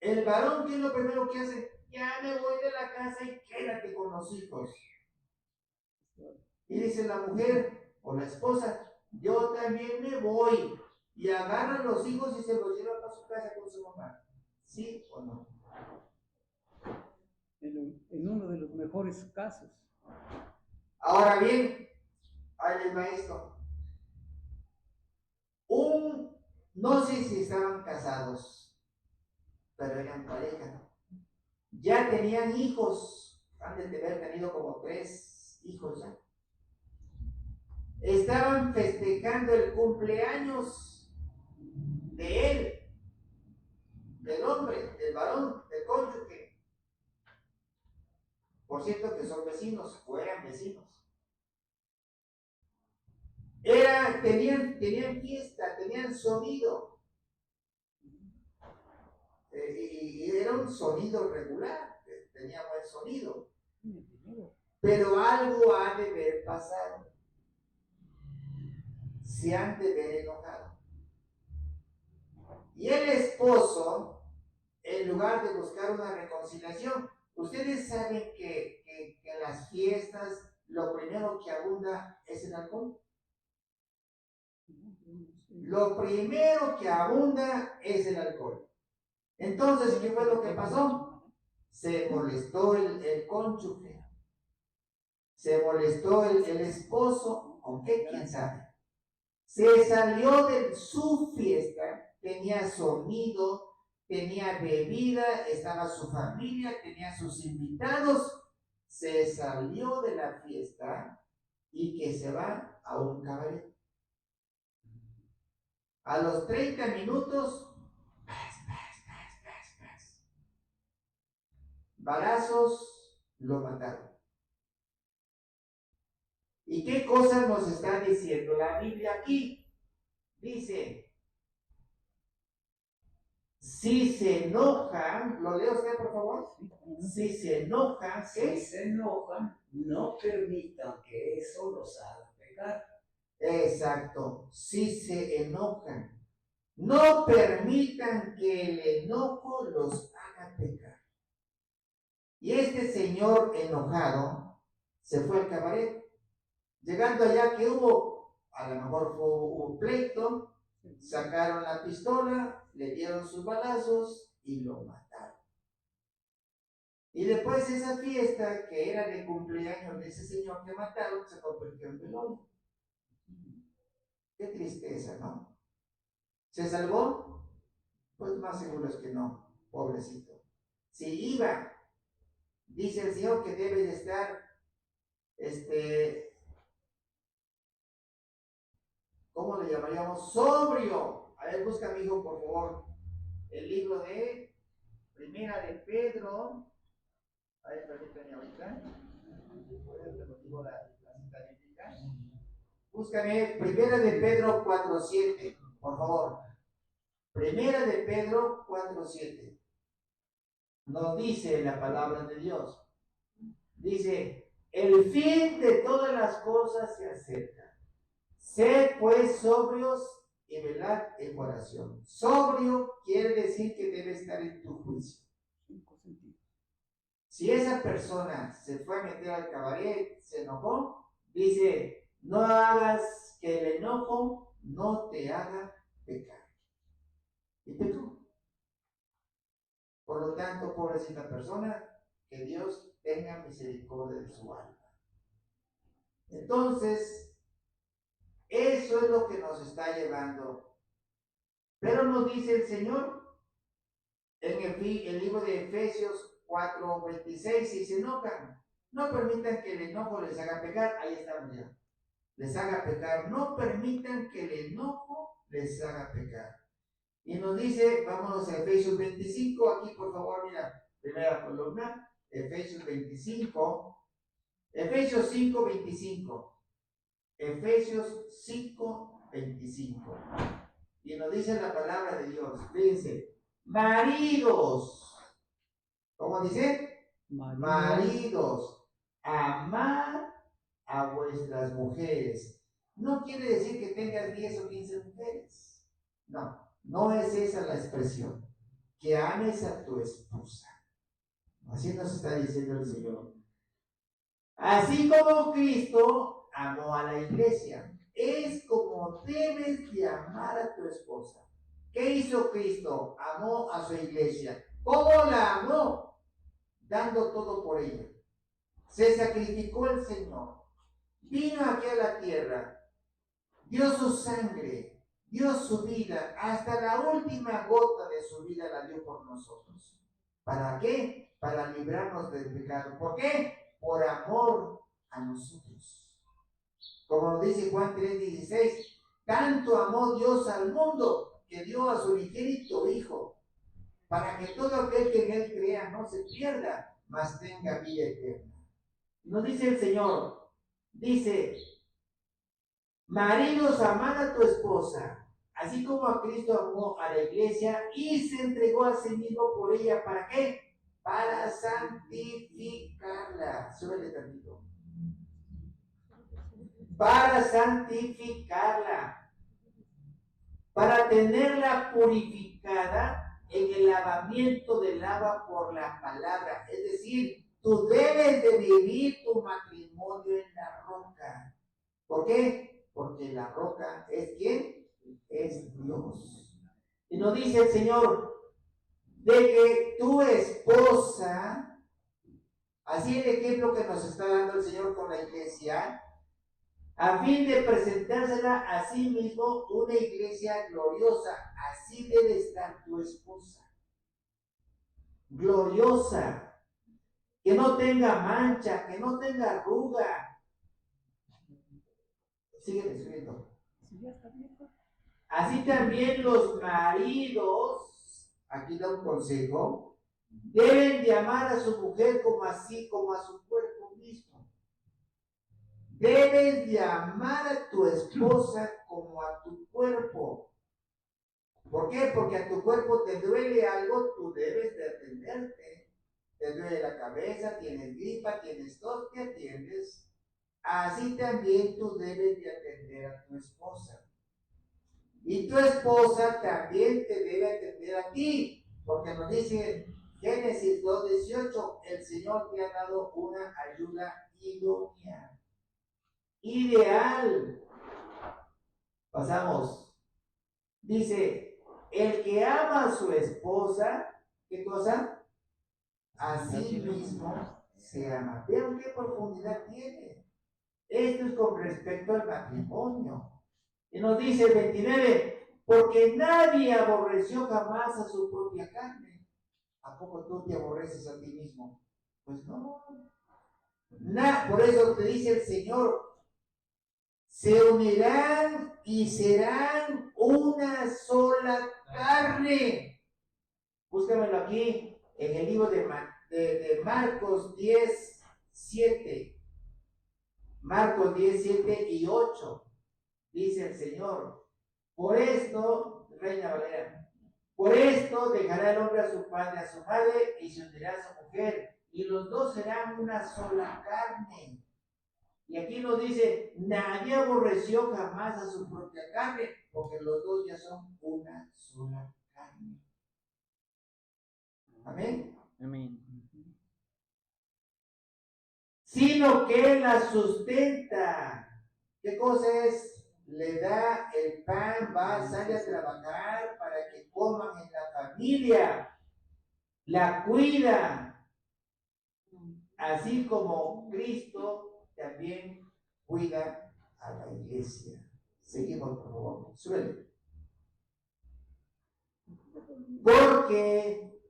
Speaker 1: El varón, ¿qué es lo primero que hace? Ya me voy de la casa y quédate con los hijos. Y dice la mujer o la esposa, yo también me voy. Y agarran los hijos y se los llevan a su casa con su mamá. ¿Sí o no?
Speaker 3: En uno de los mejores casos.
Speaker 1: Ahora bien, ahí les va esto. No sé si estaban casados, pero eran pareja. Ya tenían hijos, antes de haber tenido como 3 hijos ya. Estaban festejando el cumpleaños de él, del hombre, del varón, del cónyuge. Por cierto que son vecinos, o eran vecinos. Tenían fiesta, tenían sonido. Y era un sonido regular, tenía buen sonido. Pero algo ha de haber pasado. Se han de ver enojado. Y el esposo, en lugar de buscar una reconciliación, ustedes saben que en las fiestas lo primero que abunda es el alcohol. Lo primero que abunda es el alcohol. Entonces, ¿qué fue lo que pasó? Se molestó el cónyuge. Se molestó el esposo. ¿Con qué? ¿Quién sabe? Se salió de su fiesta, tenía sonido, tenía bebida, estaba su familia, tenía sus invitados. Se salió de la fiesta y que se va a un cabaret. A los 30 minutos, balazos, lo mataron. ¿Y qué cosas nos está diciendo la Biblia aquí? Dice, si se enojan, ¿lo leo usted por favor? Si se enojan, ¿qué?
Speaker 3: Si se enojan, no permitan que eso los haga pecar.
Speaker 1: Exacto, si se enojan, no permitan que el enojo los haga pecar. Y este señor enojado se fue al cabaret. Llegando allá, que hubo, a lo mejor hubo pleito, sacaron la pistola, le dieron sus balazos y lo mataron. Y después esa fiesta, que era de cumpleaños de ese señor que mataron, se convirtió en velorio. Qué tristeza, ¿no? ¿Se salvó? Pues más seguro es que no, pobrecito. Si iba, dice el Señor que debe de estar, ¿cómo le llamaríamos? Sobrio. A ver, busca, amigo, por favor, el libro de Primera de Pedro. A ver, permítanme ahorita. Búscame Primera de Pedro 4:7, por favor. Primera de Pedro 4:7. Nos dice la palabra de Dios. Dice, el fin de todas las cosas se acerca. Sed pues sobrios y velad en oración. Sobrio quiere decir que debe estar en tu juicio. Si esa persona se fue a meter al cabaret, se enojó, Dice, no hagas que el enojo no te haga pecar. Y pecó. Por lo tanto, pobrecita persona, que Dios tenga misericordia de su alma. Entonces, eso es lo que nos está llevando. Pero nos dice el Señor en el libro de Efesios 4:26, si se enojan, no permitan que el enojo les haga pecar. Ahí estamos ya. Les haga pecar. No permitan que el enojo les haga pecar. Y nos dice, vámonos a Efesios 25, aquí por favor, mira, primera columna, Efesios 25, Efesios 5:25, Efesios 5:25. Y nos dice la palabra de Dios, fíjense, maridos, ¿cómo dice? Maridos, amad a vuestras mujeres. No quiere decir que tengas 10 o 15 mujeres, no. No es esa la expresión. Que ames a tu esposa. Así nos está diciendo el Señor. Así como Cristo amó a la iglesia. Es como debes de amar a tu esposa. ¿Qué hizo Cristo? Amó a su iglesia. ¿Cómo la amó? Dando todo por ella. Se sacrificó el Señor. Vino aquí a la tierra. Dio su sangre. Dio su vida, hasta la última gota de su vida la dio por nosotros. ¿Para qué? Para librarnos del pecado. ¿Por qué? Por amor a nosotros. Como nos dice Juan 3:16, tanto amó Dios al mundo que dio a su unigénito Hijo, para que todo aquel que en él crea no se pierda, mas tenga vida eterna. Nos dice el Señor, dice, maridos, amad a tu esposa, así como a Cristo amó a la iglesia y se entregó a sí mismo por ella. ¿Para qué? Para santificarla. Súbele tantito. Para santificarla. Para tenerla purificada en el lavamiento del agua por la palabra. Es decir, tú debes de vivir tu matrimonio en la roca. ¿Por qué? Porque la roca es ¿quién? Es Dios. Y nos dice el Señor de que tu esposa, así el ejemplo que nos está dando el Señor con la iglesia, a fin de presentársela a sí mismo una iglesia gloriosa. Así debe estar tu esposa. Gloriosa. Que no tenga mancha, que no tenga arruga. Sigue escribiendo. Así también los maridos, aquí da un consejo, deben de amar a su mujer como así, como a su cuerpo mismo. Debes de amar a tu esposa como a tu cuerpo. ¿Por qué? Porque a tu cuerpo te duele algo, tú debes de atenderte. Te duele la cabeza, tienes gripa, tienes tos, te atiendes. Así también tú debes de atender a tu esposa. Y tu esposa también te debe atender a ti, porque nos dice Génesis 2:18, el Señor te ha dado una ayuda idónea, ideal. Pasamos. Dice, el que ama a su esposa, ¿qué cosa? A sí mismo se ama. Vean qué profundidad tiene. Esto es con respecto al matrimonio. Y nos dice el 29, porque nadie aborreció jamás a su propia carne. ¿A poco tú te aborreces a ti mismo? Pues no. Por eso te dice el Señor, se unirán y serán una sola carne. Búscamelo aquí en el libro de Marcos 10:7. Marcos 10:7 y 8. Dice el Señor, por esto, Reina Valera, por esto dejará el hombre a su padre, a su madre, y se unirá a su mujer, y los dos serán una sola carne. Y aquí nos dice, nadie aborreció jamás a su propia carne, porque los dos ya son una sola carne. Amén.
Speaker 2: Amén.
Speaker 1: sino que la sustenta. ¿Qué cosa es? Le da el pan, sale a trabajar para que coman en la familia, la cuida, así como Cristo también cuida a la iglesia. Seguimos, por favor. Suele. Porque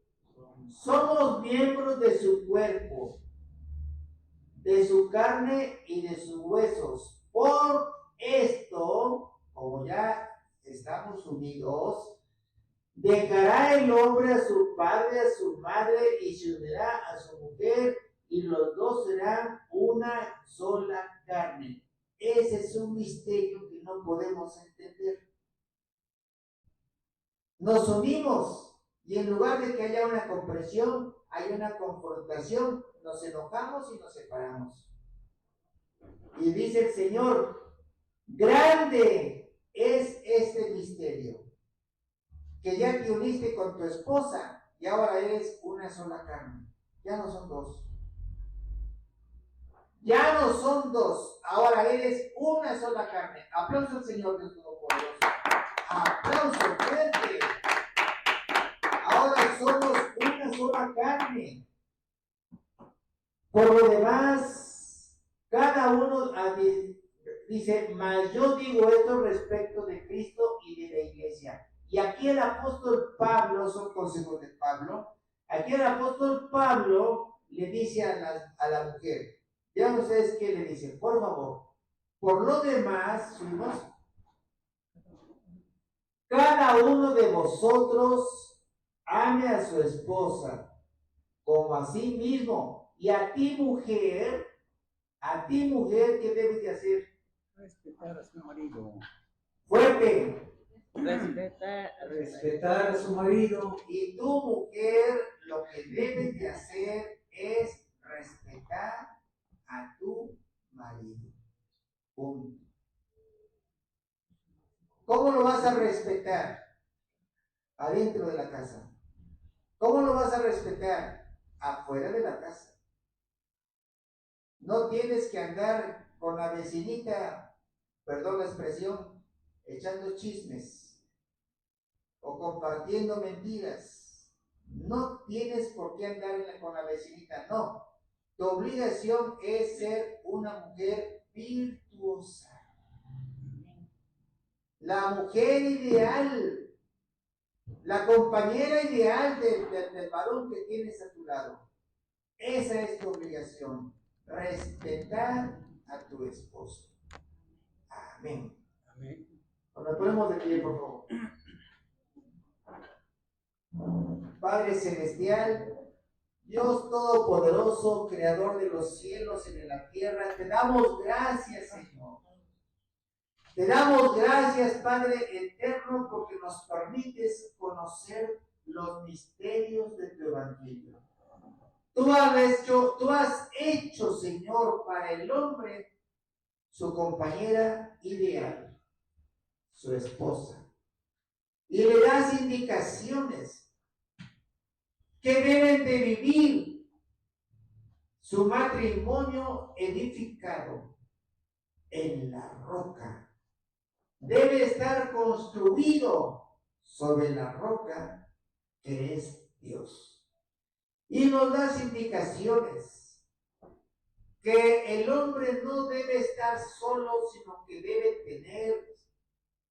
Speaker 1: somos miembros de su cuerpo, de su carne y de sus huesos. Por esto, como ya estamos unidos, dejará el hombre a su padre, a su madre, y se unirá a su mujer, y los dos serán una sola carne. Ese es un misterio que no podemos entender. Nos unimos, y en lugar de que haya una comprensión, hay una confrontación, nos enojamos y nos separamos. Y dice el Señor, grande es este misterio, que ya te uniste con tu esposa y ahora eres una sola carne. Ya no son dos. Ya no son dos, ahora eres una sola carne. Aplauso al Señor Dios Todopoderoso. Aplauso fuerte. Ahora somos una sola carne. Por lo demás, cada uno dice, mas yo digo esto respecto de Cristo y de la iglesia. Y aquí el apóstol Pablo, son consejos de Pablo, aquí el apóstol Pablo le dice a la mujer, vean ustedes qué le dice, por favor, por lo demás, subimos, cada uno de vosotros ame a su esposa como a sí mismo, y a ti mujer, ¿qué debes de hacer?
Speaker 3: Respetar a su marido.
Speaker 1: Fuerte.
Speaker 3: Respetar a su marido.
Speaker 1: Y tu mujer lo que debes de hacer es respetar a tu marido. Punto. ¿Cómo lo vas a respetar? Adentro de la casa. ¿Cómo lo vas a respetar? Afuera de la casa. No tienes que andar con la vecinita, perdón la expresión, echando chismes o compartiendo mentiras. No tienes por qué andar con la vecinita, no. Tu obligación es ser una mujer virtuosa. La mujer ideal, la compañera ideal del varón que tienes a tu lado. Esa es tu obligación. Respetar a tu esposo. Amén.
Speaker 3: Amén.
Speaker 1: Nos ponemos de pie, por favor. Padre Celestial, Dios Todopoderoso, Creador de los cielos y de la tierra, te damos gracias, Señor. Te damos gracias, Padre eterno, porque nos permites conocer los misterios de tu Evangelio. Tú has hecho, Señor, para el hombre su compañera ideal, su esposa. Y le das indicaciones que deben de vivir su matrimonio edificado en la roca. Debe estar construido sobre la roca que es Dios. Y nos das indicaciones que el hombre no debe estar solo, sino que debe tener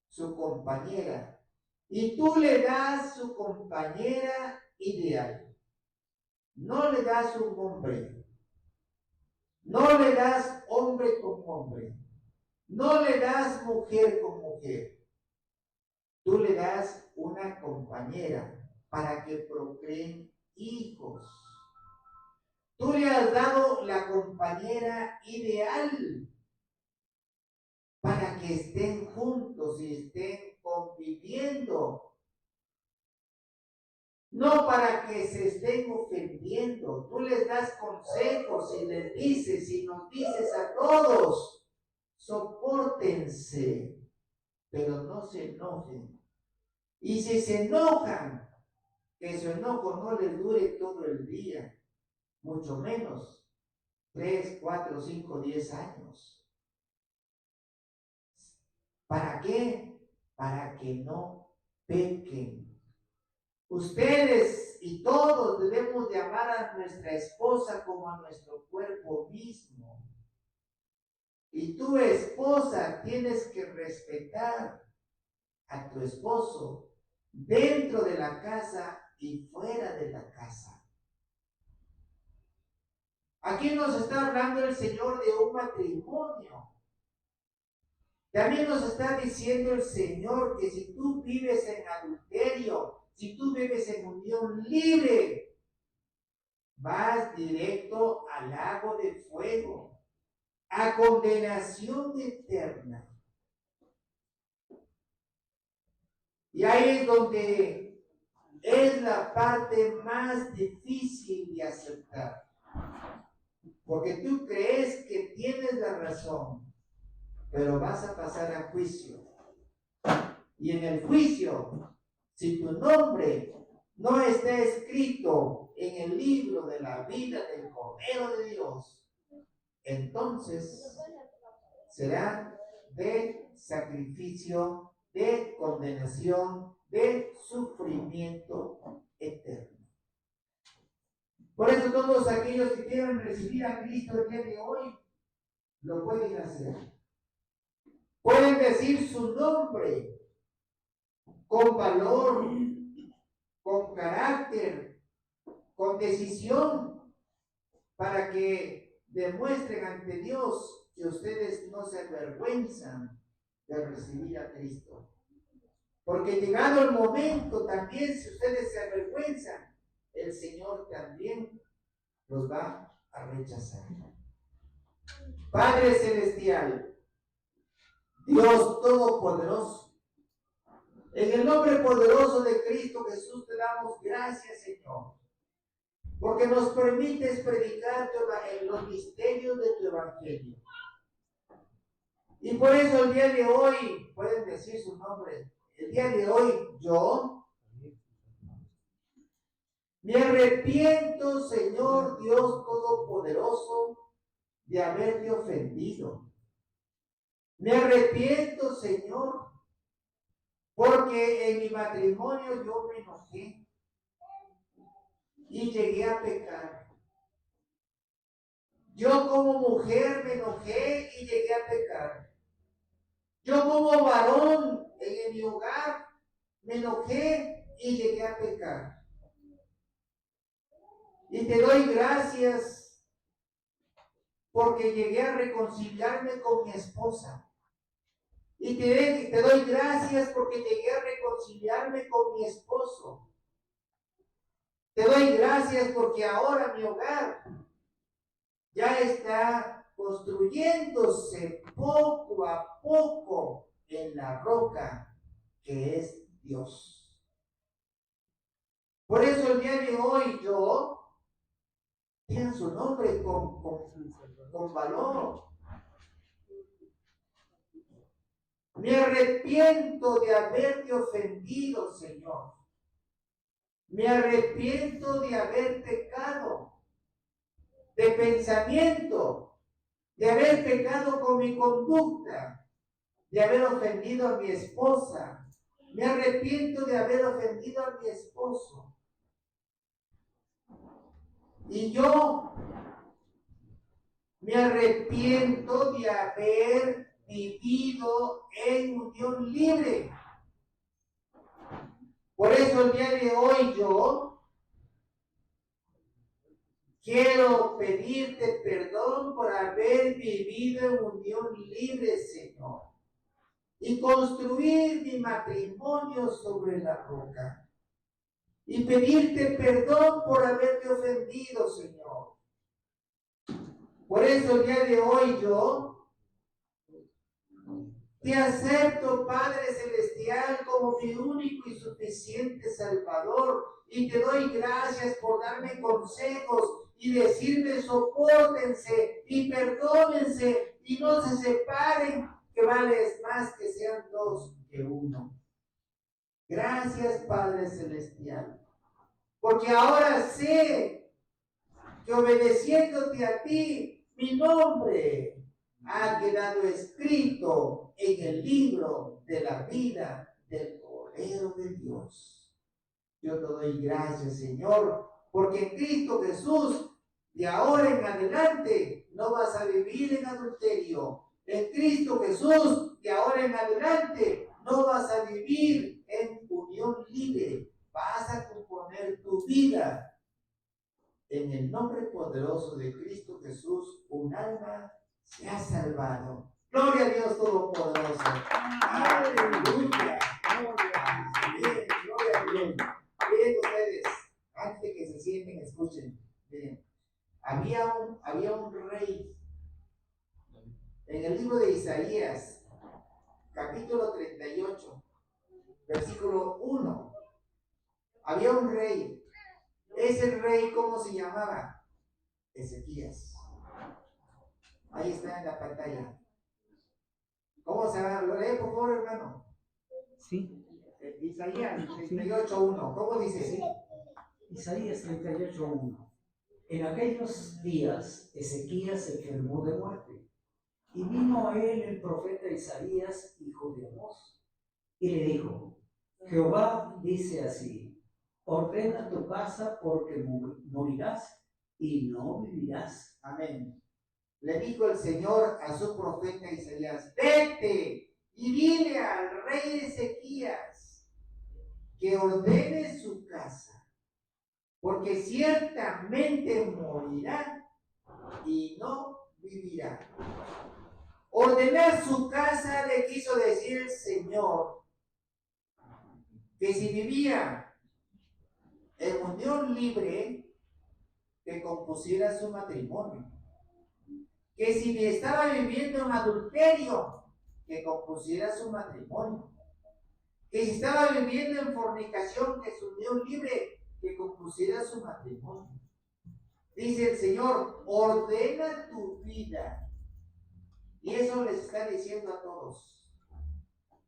Speaker 1: su compañera. Y tú le das su compañera ideal. No le das un hombre. No le das hombre con hombre. No le das mujer con mujer. Tú le das una compañera para que procreen hijos. Tú le has dado la compañera ideal para que estén juntos y estén conviviendo. No para que se estén ofendiendo. Tú les das consejos y les dices y nos dices a todos, sopórtense, pero no se enojen. Y si se enojan, que su enojo no les dure todo el día, mucho menos 3, 4, 5, 10 años. ¿Para qué? Para que no pequen. Ustedes y todos debemos de amar a nuestra esposa como a nuestro cuerpo mismo. Y tu esposa tienes que respetar a tu esposo dentro de la casa y fuera de la casa. Aquí nos está hablando el Señor de un matrimonio. También nos está diciendo el Señor que si tú vives en adulterio, si tú vives en unión libre, vas directo al lago de fuego, a condenación eterna. Y ahí es donde es la parte más difícil de aceptar. Porque tú crees que tienes la razón, pero vas a pasar a juicio. Y en el juicio, si tu nombre no está escrito en el libro de la vida del Cordero de Dios, entonces será de sacrificio, de condenación, de sufrimiento eterno. Por eso todos aquellos que quieran recibir a Cristo el día de hoy, lo pueden hacer. Pueden decir su nombre con valor, con carácter, con decisión, para que demuestren ante Dios que ustedes no se avergüenzan de recibir a Cristo. Porque llegado el momento también, si ustedes se avergüenzan, el Señor también los va a rechazar. Padre Celestial, Dios Todopoderoso, en el nombre poderoso de Cristo Jesús te damos gracias, Señor, porque nos permites predicar los misterios de tu Evangelio. Y por eso el día de hoy, pueden decir su nombre, el día de hoy yo me arrepiento, Señor Dios Todopoderoso, de haberte ofendido. Me arrepiento, Señor, porque en mi matrimonio yo me enojé y llegué a pecar. Yo como mujer me enojé y llegué a pecar. Yo como varón en mi hogar me enojé y llegué a pecar. Y te doy gracias porque llegué a reconciliarme con mi esposa. Y te doy gracias porque llegué a reconciliarme con mi esposo. Te doy gracias porque ahora mi hogar ya está construyéndose poco a poco en la roca que es Dios. Por eso el día de hoy yo, digan su nombre con valor. Me arrepiento de haberte ofendido, Señor. Me arrepiento de haber pecado de pensamiento, de haber pecado con mi conducta, de haber ofendido a mi esposa. Me arrepiento de haber ofendido a mi esposo. Y yo me arrepiento de haber vivido en unión libre. Por eso el día de hoy yo quiero pedirte perdón por haber vivido en unión libre, Señor, y construir mi matrimonio sobre la roca. Y pedirte perdón por haberte ofendido, Señor. Por eso el día de hoy yo te acepto, Padre Celestial, como mi único y suficiente Salvador. Y te doy gracias por darme consejos y decirme sopórtense y perdónense y no se separen, que vales más que sean dos que uno. Gracias, Padre Celestial, porque ahora sé que obedeciéndote a ti mi nombre ha quedado escrito en el libro de la vida del Cordero de Dios. Yo te doy gracias, Señor, porque en Cristo Jesús, de ahora en adelante, no vas a vivir en adulterio. En Cristo Jesús, de ahora en adelante, no vas a vivir en unión libre. Vas a componer tu vida. En el nombre poderoso de Cristo Jesús, un alma se ha salvado. Gloria a Dios Todopoderoso. Aleluya. Bien, gloria a Dios. Bien, ustedes, antes de que se sienten, escuchen. Bien. Había un rey en el libro de Isaías, capítulo 38, versículo 1. Había un rey. Ese rey, ¿cómo se llamaba? Ezequías. Ahí está en la pantalla. ¿Cómo se llama? Lo lee, por favor, hermano.
Speaker 3: Sí.
Speaker 1: Isaías 38:1. ¿Cómo dice?
Speaker 3: Sí. Isaías 38:1. En aquellos días Ezequías se enfermó de muerte, y vino a él el profeta Isaías, hijo de Amós, y le dijo: Jehová dice así: ordena tu casa porque morirás y no vivirás.
Speaker 1: Amén. Le dijo el Señor a su profeta Isaías: vete y dile al rey Ezequías que ordene su casa, porque ciertamente morirá y no vivirá. Ordenar su casa le quiso decir el Señor que si vivía en unión libre, que compusiera su matrimonio. Que si estaba viviendo en adulterio, que compusiera su matrimonio. Que si estaba viviendo en fornicación, que su unión libre, que compusiera su matrimonio. Dice el Señor: ordena tu vida. Y eso les está diciendo a todos,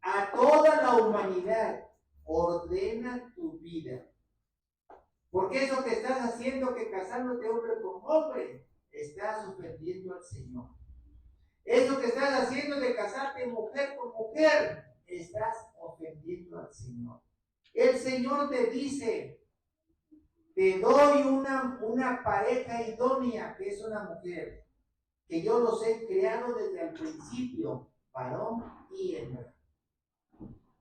Speaker 1: a toda la humanidad: ordena tu vida. Porque eso que estás haciendo, que casándote hombre con hombre, estás ofendiendo al Señor. Eso que estás haciendo de casarte mujer con mujer, estás ofendiendo al Señor. El Señor te dice: te doy una pareja idónea, que es una mujer, que yo los he creado desde el principio, varón y hembra.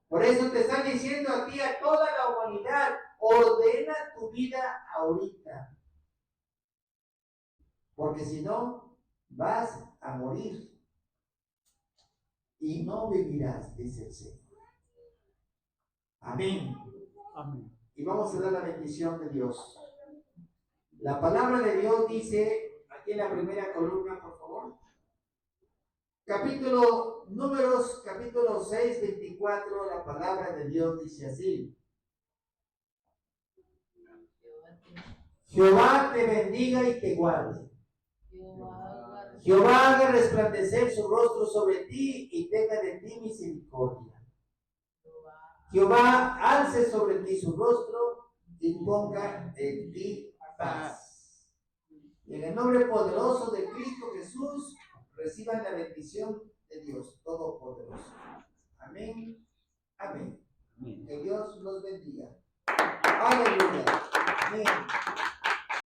Speaker 1: Por eso te están diciendo a ti, a toda la humanidad: ordena tu vida ahorita. Porque si no, vas a morir y no vivirás, dice el Señor. Amén.
Speaker 3: Amén.
Speaker 1: Y vamos a dar la bendición de Dios. La palabra de Dios dice, aquí en la primera columna, por favor. Números, capítulo 6, 24, la palabra de Dios dice así: Jehová te bendiga y te guarde. Jehová haga resplandecer su rostro sobre ti y tenga de ti misericordia. Jehová alce sobre ti su rostro y ponga en ti paz. Y en el nombre poderoso de Cristo Jesús, reciban la bendición de Dios Todopoderoso. Amén. Amén. Que Dios los bendiga. Aleluya. Amén.